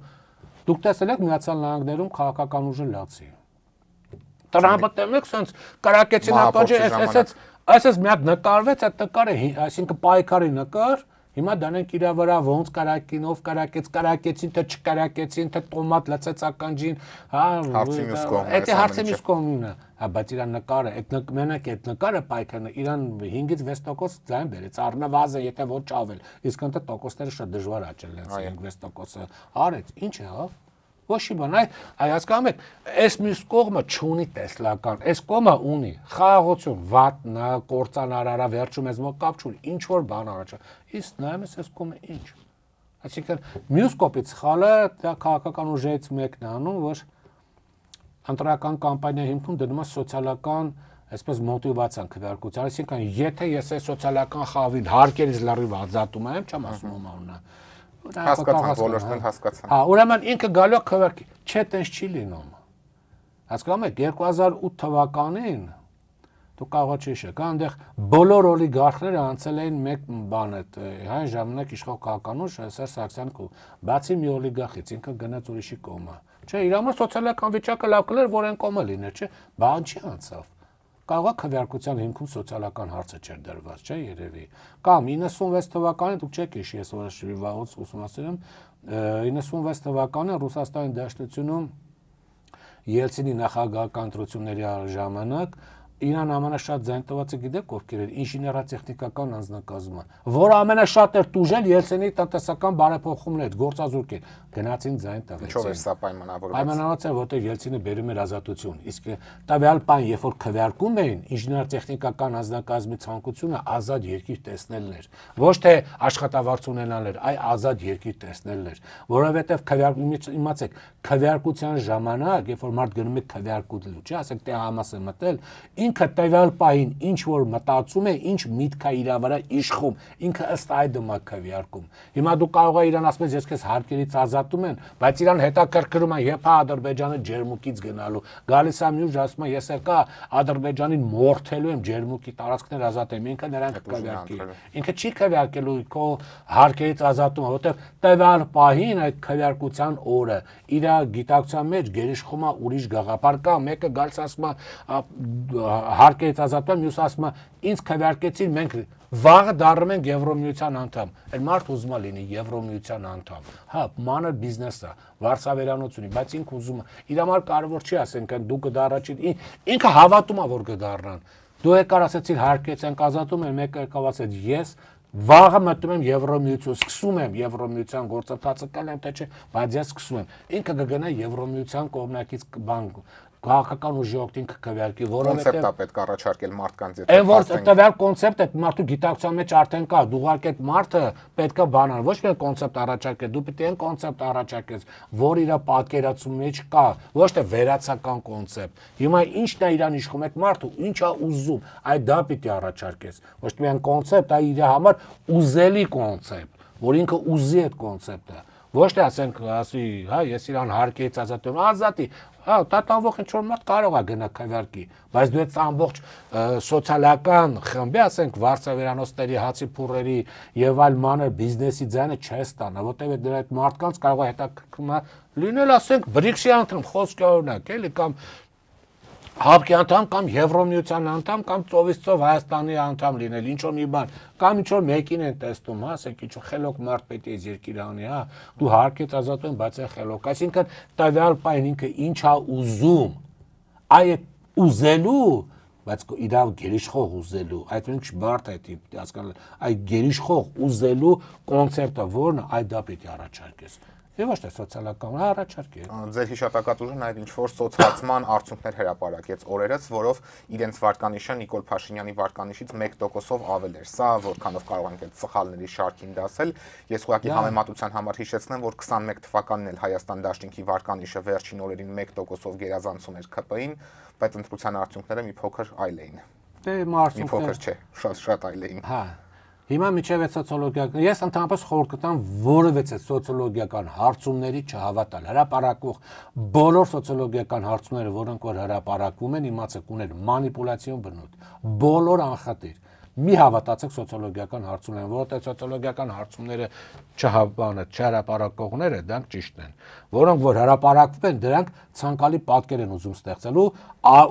դուք տեսել եք Միացյալ Նահանգներում քաղաքական ուժը լացի Տրամպը տեմեք սենց կարակեցին ապաճը այսպես մի հատ նկարվեց այդ նկարը այսինքն պայքարի նկար Հիմա դանենք իր վրա ոնց կարակին, ով կարակեցին, թե չկարակեցին, թե տոմատ լցեց ականջին, հա, այդ է հարցը մյուս կողմն է, հա, բայց իր նկարը, այդ մենակ այդ նկարը պայքարը իրան 5-ից 6% ձայն բերեց, առնվազն եթե ոչ ավել, իսկ ընդ տոկոսները շատ դժվար աճել են 5-6%-ը, արեց, ինչ է, հա Ոչի բան, այ հասկանում եք, այս մյուս կողմը չունի տեսլական, այս կողմը ունի խաղաղություն, վատնա, կործանարարա, վերջում ես մոտ կապ չունի, ինչ որ բան առաջ, իսկ նայում ես այս կողմը ինչ։ Այսինքն մյուս կողմից սխալը դա քաղաքական ուժերից մեկն է անում, որ ընտրական կամպանիա հիմքում դնում է սոցիալական այսպես մոտիվացիան քվեարկության, այսինքն եթե ես այս սոցիալական խավին հարկերից լրիվ ազատում եմ, չեմ ասում ում Հասկացան, բոլորն հասկացան։ Հա, ուրեմն ինքը գալու է քվեարկի, չէ, տես չի լինում։ Հասկանում եք 2008 թվականին դու կարող չես եկա, այնտեղ բոլոր օլիգարխները անցել էին մեկ բան այդ այն ժամանակ իշխող քաղաքանուշ Սերժ Սարգսյանը, բացի մի օլիգարխից, ինքը գնաց ուրիշի կողմը։ Չէ, իր համար սոցիալական վիճակը լավ կլեր, որ այն կողմը լիներ, չէ, բան չի անցավ։ Կարող է քվեարկության հիմքում սոցիալական հարցը չէր դրված, չէ, երևի։ Կամ 96 թվականին դուք չեք հիշի, ես որ վաղուց ուսումնասիրում, 96 թվականին Ռուսաստանի Դաշնությունում Ելցինի նախագահական ընտրությունների ժամանակ Իրան ամենաշատ ձայն տվածը գիտեք ովքեր էր ինժեներատեխնիկական անձնակազմը, որ ամենաշատ էր տուժել Ելցինի տնտեսական բարեփոխումներից, գործազուրկ էր, գնացին ձայն տվեցին։ Ինչով է սա պայմանավորված։ Պայմանավորված է, որտեղ Ելցինը բերում էր ազատություն, իսկ տվյալ բան, երբ որ քվեարկում էին, ինժեներատեխնիկական անձնակազմի ցանկությունը ազատ երկիր տեսնելն էր, ոչ թե աշխատավարձ ունենալն էր, այլ ազատ երկիր տեսնելն էր, որովհետև իմացեք, քվեարկության ժամանակ, երբ որ մարդ գնում է քվեարկելու, չէ, ասենք թե համաս է մտել, ինչ ինքը տվյալ պահին ինչ որ մտածում է, ինչ միտք է իր վրա իշխում, ինքը ըստ այդմ է քվեարկում։ Հիմա դու կարող ես իրան ասես ես քեզ հարկերից ազատում են, բայց իրան հետաքրքրում է երբ է Ադրբեջանը ջերմուկից գնալու։ Գալիս է մյուս ասում է ես եկա Ադրբեջանին մորթելու եմ ջերմուկի տարածքներ ազատեմ, ինքը նրան կքվեարկի։ Ինքը չի քվեարկելու քո հարկերից ազատումը, որովհետև տվյալ պահին այդ քվեարկության օրը իր գիտակցության մեջ գերիշխում է ուրիշ գաղափար կա, մեկը գալիս ասում է հարկերից ազատում, մյուս ասում է ինձ քվեարկեցին, մենք վաղը դառնում ենք Եվրոմիության անդամ։ Այդ մարդը ուզում է լինի Եվրոմիության անդամ։ Հա, մանր բիզնես է, վարսավերանություն ունի, բայց ինքը ուզում է։ Իր համար կարևոր չի ասենք դու կդառնաչի, ինքը հավատում է որ կդառնան։ Դու եկար ասեցիր հարկերից ենք ազատում, մեկը եկավ ասեց ես վաղը մտնում եմ Եվրոմիություն, սկսում եմ Եվրոմիության գործընթացը կան թե չէ, բայց ես սկսում եմ։ Ինքը կգնա Եվրոմիության կողմնակից բան քաղաքական ուժի օգտին կքվեարկի, որովհետև կոնցեպտ է պետք առաջարկել մարդկանց հետ։ Այն որ տվյալ կոնցեպտը մարդու գիտակցության մեջ արդեն կա, դու ուղղակի այդ մարդը պետքա բանան, ոչ միայն կոնցեպտ առաջարկել, դու պետք է այն կոնցեպտ առաջարկես, որ իր պատկերացում մեջ կա, ոչ թե վերացական կոնցեպտ։ Հիմա ի՞նչն է իրան իշխում այդ մարդը, ինչ է ուզում, այդ դա պիտի առաջարկես, ոչ թե միայն կոնցեպտ, այլ իր համար ուզելի կոնցեպտ, որ ինքը ուզի այդ կոնցեպտը։ Ոչ թե ասենք, ասի, հա, ես իրան հարկերից ազատում, ազատի, հա, տատանվող ինչ-որ մարդ կարող է գնա քվեարկի, բայց դու այդ ամբողջ սոցիալական խմբի, ասենք, վարսավերանոցների, հացի փուռերի եւ այլ մանր բիզնեսի ձայնը չես տանա, որտեղ դրա այդ մարդկանց կարող է հետաքրքրում լինել, ասենք, BRICS-ի անդամ, խոսքի օրինակ, էլի կամ Հապկի անդամ կամ Եվրոմիության անդամ կամ ծովից ծով Հայաստանի անդամ լինել, ինչ որ մի բան, կամ ինչ որ մեկին են տեսնում, հա, ասենք ինչ որ խելոք մարդ պետք է երկիր անի, հա, դու հարկից ազատում, բայց այն խելոք, այսինքն տվյալ պայն ինքը ինչ է ուզում, այդ ուզելու, բայց իրավ գերիշխող ուզելու, այդ ինչ բարդ է տիպ հասկանալ, այդ գերիշխող ուզելու կոնցեպտը որն այդ դա պետք է առաջարկես։ Եվ ոչ թե սոցիալական առաջարկի։ Ձեր հիշատակած ուժը նաև ինչ-որ սոցիալացման արդյունքներ հրապարակեց օրերս, որով իրենց վարկանիշը Նիկոլ Փաշինյանի վարկանիշից 1%-ով ավել էր։ Սա որքանով կարող ենք այդ սխալների շարքին դասել։ Ես ուղղակի համեմատության համար հիշեցնեմ, որ 21 թվականին էլ Հայաստան Դաշնիկի վարկանիշը վերջին օրերին 1%-ով գերազանցում էր ԿՊ-ին, բայց ընտրության արդյունքները մի փոքր այլ էին։ Դե մի փոքր չէ, շատ այլ էին։ Հա։ Հիմա միջև այդ սոցիոլոգիական, ես ընդհանրապես խորհուրդ կտամ որևէ սոցիոլոգիական հարցումների չհավատալ։ Հրապարակող բոլոր սոցիոլոգիական հարցումները, որոնք որ հրապարակվում են, իմացեք ուներ մանիպուլյացիոն բնույթ։ Բոլոր անխտիր։ Մի հավատացեք սոցիոլոգիական հարցումներին, որովհետև սոցիոլոգիական հարցումները չհրապարակողները դրանք ճիշտ են, որոնք որ հրապարակվում են, դրանք ցանկալի պատկեր են ուզում ստեղծելու,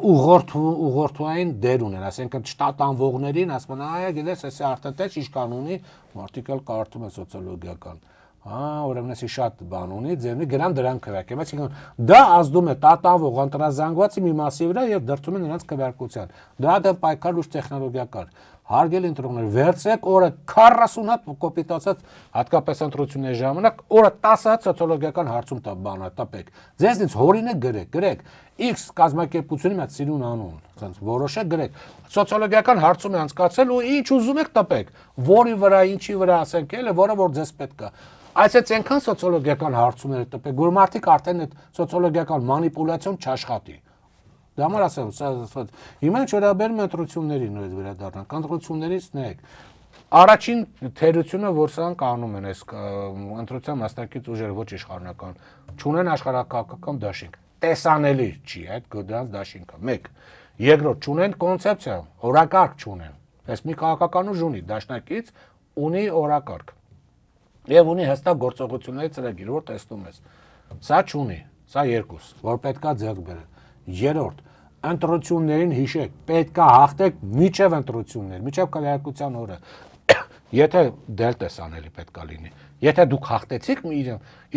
ուղղորդուային դեր ունեն, ասենք շտատ անվողներին, ասում են, այ գիտես, էսի արդեն թե իշքան ունի, մարդիկ էլ կարդում են սոցիոլոգիական։ Հա, ուրեմն էսի շատ բան ունի, ձևնի գնան դրան քվեարկեմ, այսինքն դա ազդում է տատանվող ընտրազանգվածի մի մասի վրա եւ դրդում է նրանց քվեարկության։ Դա դե պայքար լուրջ տեխնոլոգիա կար։ Հարգելի ընտրողներ, վերցեք օրը 40 հատ կոպիտացած հատկապես ընտրությունների ժամանակ օրը 10 հատ սոցիոլոգիական հարցում տպեք։ Ձեզնից հորինը գրեք X կազմակերպությունի մեջ սիրուն անուն, ասենց որոշեք գրեք։ Սոցիոլոգիական հարցում է անցկացել ու ինչ ուզում եք տպեք, որի վրա, ինչի վրա, ասենք, էլը, որը որ ձեզ պետք է։ Այսպես այնքան սոցիոլոգիական հարցումներ տպեք, որ մարդիկ արդեն այդ սոցիոլոգիական մանիպուլյացիոն չաշխատի։ Դա համար ասեմ, հիմա ինչ վերաբերում է ընտրություններին նույնիսկ վերադառնանք, ընտրություններից նայեք։ Առաջին թերությունը, որ սրանք անում են, այս ընտրության մասնակից ուժերը ոչ իշխանական, չունեն աշխարհակաղակական դաշինք։ Տեսանելի չի այդ դրանց դաշինքը։ 1. Երկրորդ, չունեն կոնցեպցիա, օրակարգ չունեն։ Այս մի քաղաքական ուժ ունի, դաշնակից ունի օրակարգ։ Եվ ունի հստակ գործողությունների ծրագիր, որ տեսնում ես։ Սա չունի, սա երկուս, որ պետքա ձեռք բերել։ Երրորդ, ընտրություններին հիշեք, պետքա հաղթեք միջև ընտրություններ, միջև քվեարկության օրը։ Եթե դել տեսանելի պետքա լինի։ Եթե դուք հաղթեցիք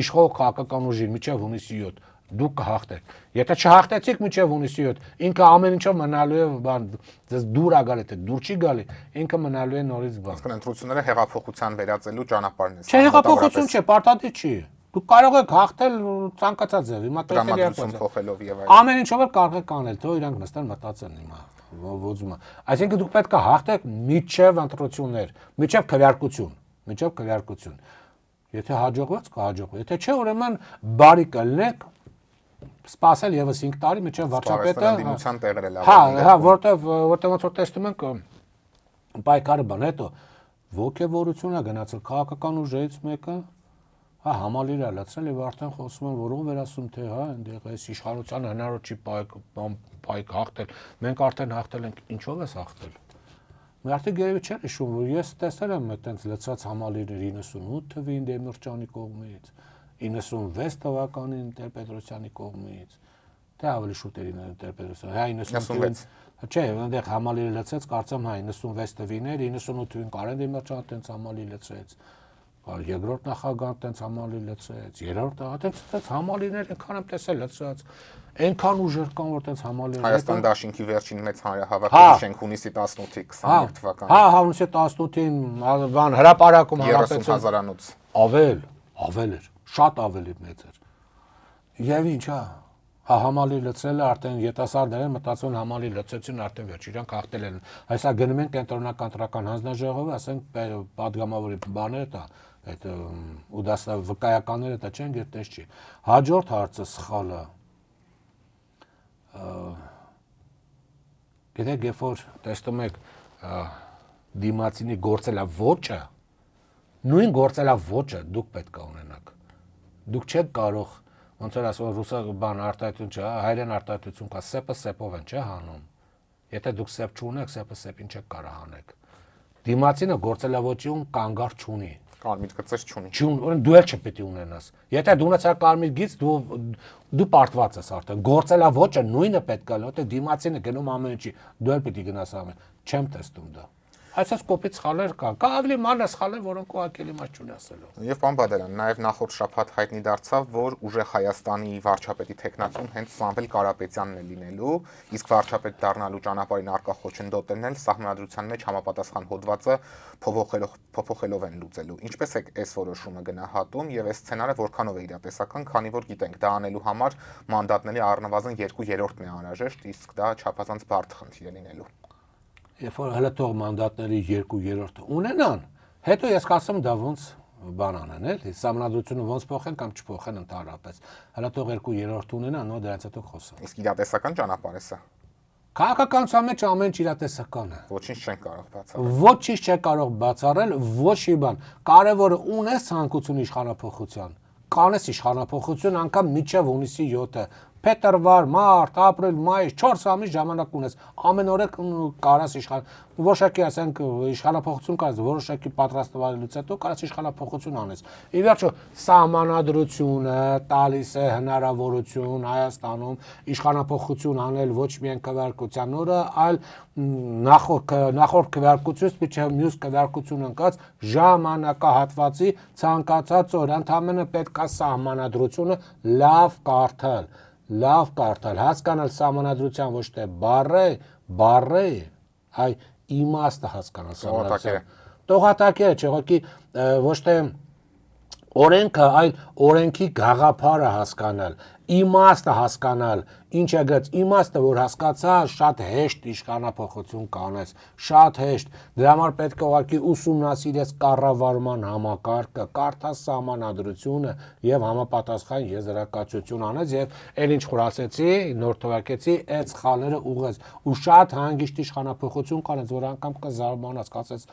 իշխող քաղաքական ուժին միջև հունիսի 7, դուք կհաղթեք։ Եթե չհաղթեցիք միջև հունիսի 7, ինքը ամեն ինչով մնալու է բան, ձեզ դուր ա գալի, թե դուր չի գալի, ինքը մնալու է նորից բան։ Այսինքն ընտրությունները հեղափոխության վերածելու ճանապարհն է։ Չէ, հեղափոխություն չէ, պարտադիր չի։ Դուք կարող եք հաղթել ցանկացած ձև, հիմա տրամադրություն փոխելով եւ այլն։ Ամեն ինչով էլ կարող եք անել, թող իրանք նստեն մտածեն հիմա, ոզումը։ Այսինքն դուք պետք է հաղթեք միջև ընտրություններ, միջև քվեարկություն։ Եթե հաջողվեց, կհաջողվի։ Եթե չէ, ուրեմն բարի կլինեք, սպասել եւս 5 տարի միջև վարչապետը դիմության տեղերը լավ։ հա, որտեվ ոնց որ տեսնում ենք պայքարը բան, հետո ոգևորությունը գնացել քաղաքական ուժերից մեկը, հա, համալիրը լացրել եւ արդեն խոսում են, որ ով վերասում թե, հա, այնտեղ այս իշխանության հնարավոր չի պայք հաղթել։ Մենք արդեն հաղթել ենք, ինչով է հաղթել։ Մի արդեն գերեւի չէ հիշում, որ ես տեսել եմ այդտենց լցած համալիրներ 98 թվին Դեմիրճյանի կողմից, 96 թվականին Տեր-Պետրոսյանի կողմից, թե ավելի շուտ էր Տեր-Պետրոսյանը, հա 96, չէ, այնտեղ համալիրը լցեց, կարծեմ հա 96 թվին էր, 98 թվին Կարեն Դեմիրճյանը այդտենց համալիր լցրեց, երկրորդ նախագահը այդտենց համալիր լցրեց, երրորդ այդտենց համալիրներ այնքան եմ տեսել լցրած, այնքան ուժեր կան, որ այդտենց համալիրներ Հայաստան դաշինքի վերջին մեծ հանրահավաքը շենք հունիսի 18-ի 25 թվականին։ Հա, հունիսի 18-ին բան հրապարակում 30,000-անոց։ Ավել էր, շատ ավելի մեծ էր։ Եվ ինչ, հա, համալիր լցրել է արդեն ետասարդները մտածում համալիր լցեցին արդեն վերջ իրանք հաղթել են։ Այսա գնում են կենտրոնական տրական հանձնաժողովը, ասենք падգամավորի բաները դա այդ ու դասա վկայականները դա չեն գտես չի։ Հաջորդ հարցը սխալը գիտեք, երբ որ տեսնում եք դիմացինի գործելա ոճը, նույն գործելա ոճը դուք պետք է ունենաք։ Դուք չեք կարող, ոնց որ ասում ռուսը բան արտահայտություն չէ, հայերեն արտահայտություն կա, սեպը սեպով են, չէ հանում։ Եթե դուք սեպ չունեք, սեպը սեպին չեք կարող հանեք։ Դիմացինը գործելա ոճում կանգար չունի։ Կարմիր գծեր չունի։ Դու էլ չպետք է ունենաս։ Եթե դու ունեցար կարմիր գիծ, դու պարտված ես արդեն։ Գործելա ոճը նույնը պետք է լինի, որտեղ դիմացինը գնում ամեն ինչի, դու էլ պիտի գնաս ամեն։ Չեմ տեսնում դա։ Այսպես կոպիտ սխալներ կան։ Կա ավելի մանր սխալներ, որոնք ուղղակի մաս չունի ասելու։ Եվ պարոն Բադալյան, նաև նախորդ շաբաթ հայտնի դարձավ, որ ուժեղ Հայաստանի վարչապետի տեխնացուն հենց Սամվել Կարապետյանն է լինելու, իսկ վարչապետ դառնալու ճանապարհին արկա խոչընդոտներն էլ սահմանադրության մեջ համապատասխան հոդվածը փոփոխելով են լուծելու։ Ինչպես է այս որոշումը գնահատում եւ այս սցենարը որքանով է իրատեսական, քանի որ գիտենք, դա անելու համար մանդատների առնվազն 2/3-ն է անհրաժեշտ, իսկ դա չափազանց բարդ խնդիր է լինելու։ Երբ որ հələ թող մանդատների 2/3-ը ունենան, հետո ես կասեմ դա ոնց բան անեն, էլի, սահմանադրությունը ոնց փոխեն կամ չփոխեն ընդհանրապես։ Հələ թող 2/3 ունենան, նո դրանից հետո խոսեմ։ Իսկ իրատեսական ճանապարհ է սա։ Քաղաքականության մեջ ամեն ինչ իրատեսական է։ Ոչինչ չեն կարող բացառել։ Ոչինչ չի կարող բացառել, ոչ մի բան։ Կարևորը ունես ցանկություն իշխանապողության։ Կանես իշխանապողություն անգամ միջև հունիսի 7-ը։ Փետրվար, մարտ, ապրիլ, մայիս 4 ամիս ժամանակ ունես։ Ամեն օրը կարաս որոշակի ասենք իշխանապողություն կարաս, որոշակի պատրաստվելուց հետո կարաս իշխանապողություն անես։ Ի վերջո սահմանադրությունը տալիս է հնարավորություն Հայաստանում իշխանապողություն անել ոչ միայն քվեարկության օրը, այլ նախորդ քվեարկությունից մինչև մյուս քվեարկություն ընկած ժամանակահատվածի ցանկացած օր ընդհանրապես պետք է սահմանադրությունը լավ կարդալ, հասկանալ սահմանադրության ոչ թե բառը, այ իմաստը հասկանալ սահմանադրության։ Տողատակերը չէ, ուղղակի ոչ թե օրենքը, այլ օրենքի գաղափարը հասկանալ, իմաստը հասկանալ, ինչ է գած իմաստը, որ հասկացա, շատ հեշտ իշխանապողություն կանես, շատ հեշտ, դրա համար պետք է ուղղակի ուսումնասիրես կառավարման համակարգը, կարդաս սահմանադրությունը եւ համապատասխան եզրակացություն անես եւ այլ ինչ որ ասեցի, նոր թվարկեցի, այդ սխալները ուղղես ու շատ հանգիստ իշխանապողություն կանես, որ անգամ կզարմանաս, կասես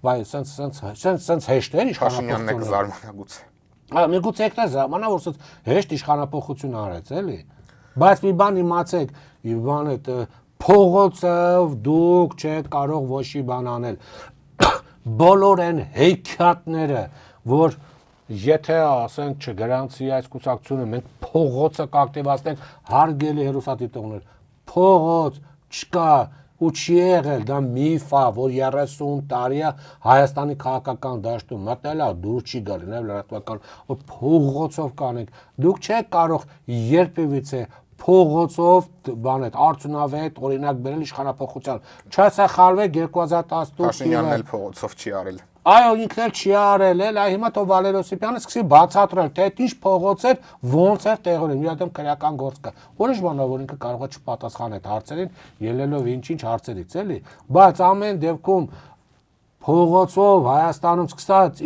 վայ, սենց հեշտ է Փաշինյանն է իշխանապողությունը։ կզարմանագուց։ Միգուցե եկնա զամանա, որ սենց հեշտ իշխանապողություն արեց, էլի։ Բայց մի բան իմացեք, բան այդ փողոցով դուք չեք կարող ոչ մի բան անել։ Բոլոր այն հեքիաթները, որ եթե ասենք չգրանցի այս կուսակցությունը, մենք փողոցը կակտիվացնենք, հարգելի հերոսատիտողներ, փողոց չկա ու չի եղել, դա միֆ է, որ 30 տարի է Հայաստանի քաղաքական դաշտում մտել է, դուր չի գալի, նաև լրատվական, որ փողոցով կանենք, դուք չեք կարող երբևիցե փողոցով բան այդ արդյունավետ օրինակ բերել իշխանապողության։ Չասախալվեք 2018 Փաշինյանն էլ փողոցով չի արել։ Այո, ինքն էլ չի արել, այ հիմա թող Վալեր Օսիպյանը սկսի բացատրել, թե ինչ փողոց էր, ոնց էր տեղի ունենում, իր դեմ քրեական գործ կա։ Որոշ բանա, որ ինքը կարող է չպատասխանել այդ հարցերին, ելելով ինչ-ինչ հարցերից, էլի, բայց ամեն դեպքում փողոցով Հայաստանում սկսած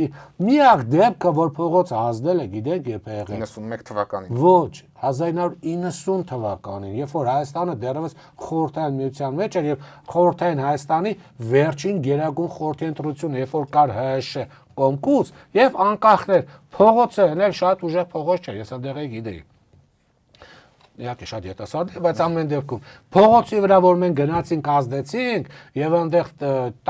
միակ դեպքը, որ փողոցը ազդել է, գիտեք, երբ է եղել 91 թվականին։ Ոչ, 1990 թվականին, երբ որ Հայաստանը դեռևս խորհրդային միության մեջ էր եւ խորհրդային Հայաստանի վերջին գերագույն խորհրդի ընտրությունը, երբ որ կար ՀՀՇ կոմկուս եւ անկախներ, փողոցը էլ շատ ուժեղ փողոց չէր, ես այնտեղ գիտեի։ Իհարկե շատ յետասարդ է, բայց ամեն դեպքում փողոցի վրա որ մենք գնացինք ազդեցինք եւ այնտեղ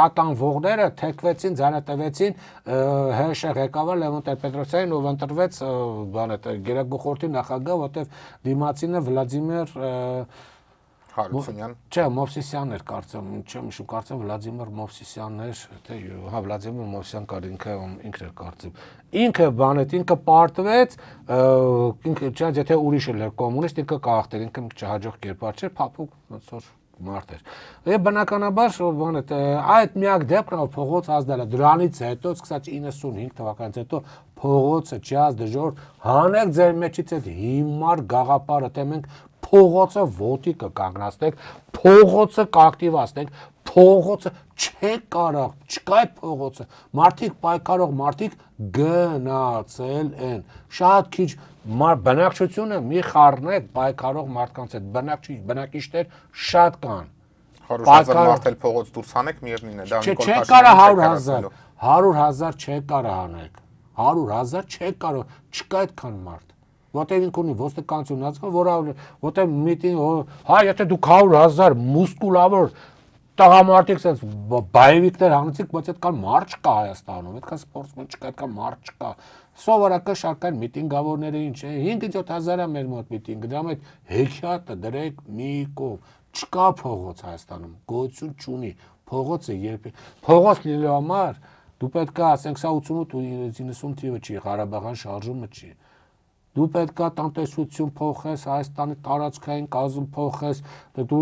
տատան ողները թեքվեցին, ձանատվեցին ՀՀ ղեկավար Լևոն Տեր-Պետրոսյանին, ով ընտրվեց բանը գերագույն խորհրդի նախագահ, որտեվ դիմացինը Վլադիմիր Հարությունյան։ Չէ, Մովսիսյանն էր կարծեմ, չեմ հիշում, կարծեմ Վլադիմիր Մովսիսյանն էր, թե հա Վլադիմիր Մովսիսյան կար ինքն էր կարծեմ։ Ինքը բանետ, ինքը պարտվեց, ինքը չէ, եթե ուրիշ էր կոմունիստ, ինքը կախտեր, ինքը չհաջող կերպար չէր, փափուկ ոնց որ մարդ էր։ Եվ բնականաբար բանետ այդ միակ դեպքն ով փողոց ազդել է դրանից հետո սկսած 95 թվականից հետո փողոցը չած դժոր հանեք ձեր մեջից այդ հիմար գաղափարը, թե մենք փողոցը ոտի կկանգնացնենք, փողոցը կակտիվացնենք, փողոցը չեք կարող, չկա այդ փողոցը, մարդիկ պայքարող մարդիկ գնացել են, շատ քիչ բնակչությունը մի խառնեք պայքարող մարդկանց հետ, բնակիչներ շատ կան։ 100,000 մարդ էլ փողոց դուրս հանեք, միևնույն է, դա Չէ, չեք կարող 100,000 չեք կարող հանեք, 100,000 չեք կարող, չկա այդքան մարդ։ Որտեղ ինք ունի ոստիկանություն ազգը, որտեղ միտինգ, հա, եթե դուք 100,000 մուսկուլավոր տղամարդիկ sense բայվիկներ հանեցիք, բայց այդքան մարդ չկա Հայաստանում, այդքան սպորտսմեն չկա, այդքան մարդ չկա։ Սովորական շարքային միտինգավորները ինչ է, 5-7,000 է մեր մոտ միտինգը, դրա մեջ հեքիաթը դրեք մի կողմ, չկա փողոց Հայաստանում, գոյություն չունի, փողոցը երբ փողոց լինելու համար դու պետք է ասենք սա 88-90 թիվը չի, Ղարաբաղյան շարժումը չի։ Դու պետք է տնտեսություն փոխես, Հայաստանի տարածքային կազմ փոխես, դու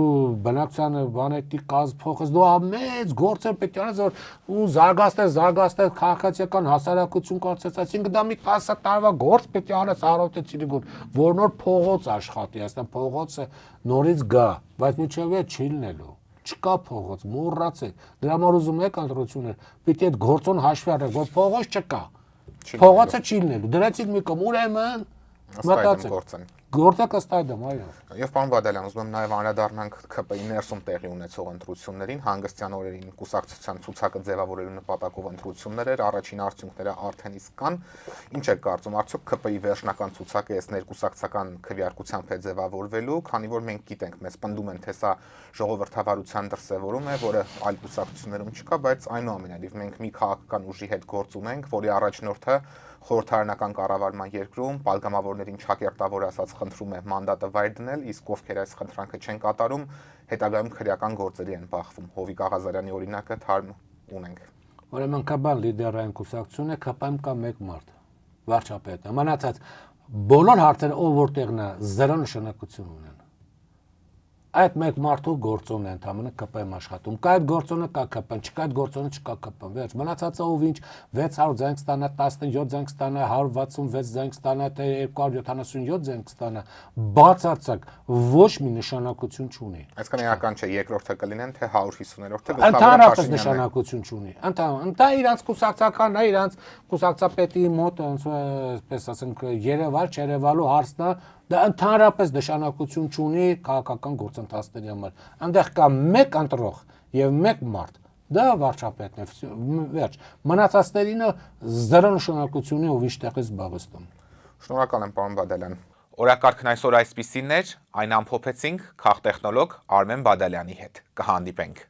բնակչությանը բանետի կազմ փոխես, դու մեծ գործեր պետք է անես, որ ու զարգացնել քաղաքացիական հասարակություն կառուցես, այսինքն դա մի 10 տարվա գործ պետք է անես առավոտեցի գոր, որ նոր փողոց աշխատի, այսինքն փողոցը նորից գա, բայց միջև է չի լինելու։ Չկա փողոց, մոռացեք։ Դրա համար ուզում եք ընտրություններ, պիտի այդ գործոն հաշվի առնեք, որ փողոց չկա։ Փողոցը չի լինելու։ Դրացիք մի կողմ, ուրեմն մտածեք գործակ ըստ այդմ, այո։ Եվ պարոն Բադալյան, ուզում եմ նաև անդրադառնանք ՔՊ-ի ներսում տեղի ունեցող ընտրություններին, հանգստյան օրերին կուսակցության ցուցակը ձևավորելու նպատակով ընտրություններ էր, առաջին արդյունքները արդեն իսկ կան։ Ինչ եք կարծում, արդյոք ՔՊ-ի վերջնական ցուցակը այս ներկուսակցական քվեարկությամբ է ձևավորվելու, քանի որ մենք գիտենք, մեզ պնդում են, թե սա ժողովրդավարության դրսևորում է, որը այլ կուսակցություններում չկա, բայց այնուամենայնիվ մենք մի քաղաքական ուժի հետ գործ ունենք, որի առաջնորդը խորհրդարանական կառավարման երկրում պատգամավորներին չակերտավոր ասած խնդրում է մանդատը վայր դնել, իսկ ովքեր այս խնդրանքը չեն կատարում, հետագայում քրեական գործերի են բախվում։ Հովիկ Աղազարյանի օրինակը թարմ ունենք։ Ուրեմն ԿԲ լիդերային կուսակցություն է, ԿՊ-ում կա մեկ մարդ, վարչապետը։ Մնացած բոլոր հարցերը ով որտեղն է, զերո նշանակություն ունեն։ Այդ մեկ մարդու գործոնն է ընդհանրապես ԿՊ-ում աշխատում։ Կա այդ գործոնը, կա ԿՊ-ն, չկա այդ գործոնը, չկա ԿՊ-ն։ Վերջ, մնացածը ով ինչ 600 ձայնք ստանա, 17 ձայնք ստանա, 166 ձայնք ստանա, թե 277 ձայնք ստանա, բացարձակ ոչ մի նշանակություն չունի։ Այսքան էական չէ, երկրորդը կլինեն, թե 150-րդը Ընդհանրապես նշանակություն չունի։ Դա իրանց կուսակցականն է, իրանց կուսակցապետի մոտ, այսպես ասենք, Երևալ, չերևալու հարցն է, դա ընդհանրապես նշանակություն չունի քաղաքական գործընթացների համար։ Այնտեղ կա մեկ ընտրող եւ մեկ մարդ։ Դա վարչապետն է, վերջ։ Մնացածներինը զրո նշանակություն ունի ով ինչ տեղ է զբաղեցնում։ Շնորհակալ եմ, պարոն Բադալյան։ Օրակարգն այսօր այսպիսին էր, այն ամփոփեցինք քաղտեխնոլոգ Արմեն Բադալյանի հետ։ Կհանդիպենք։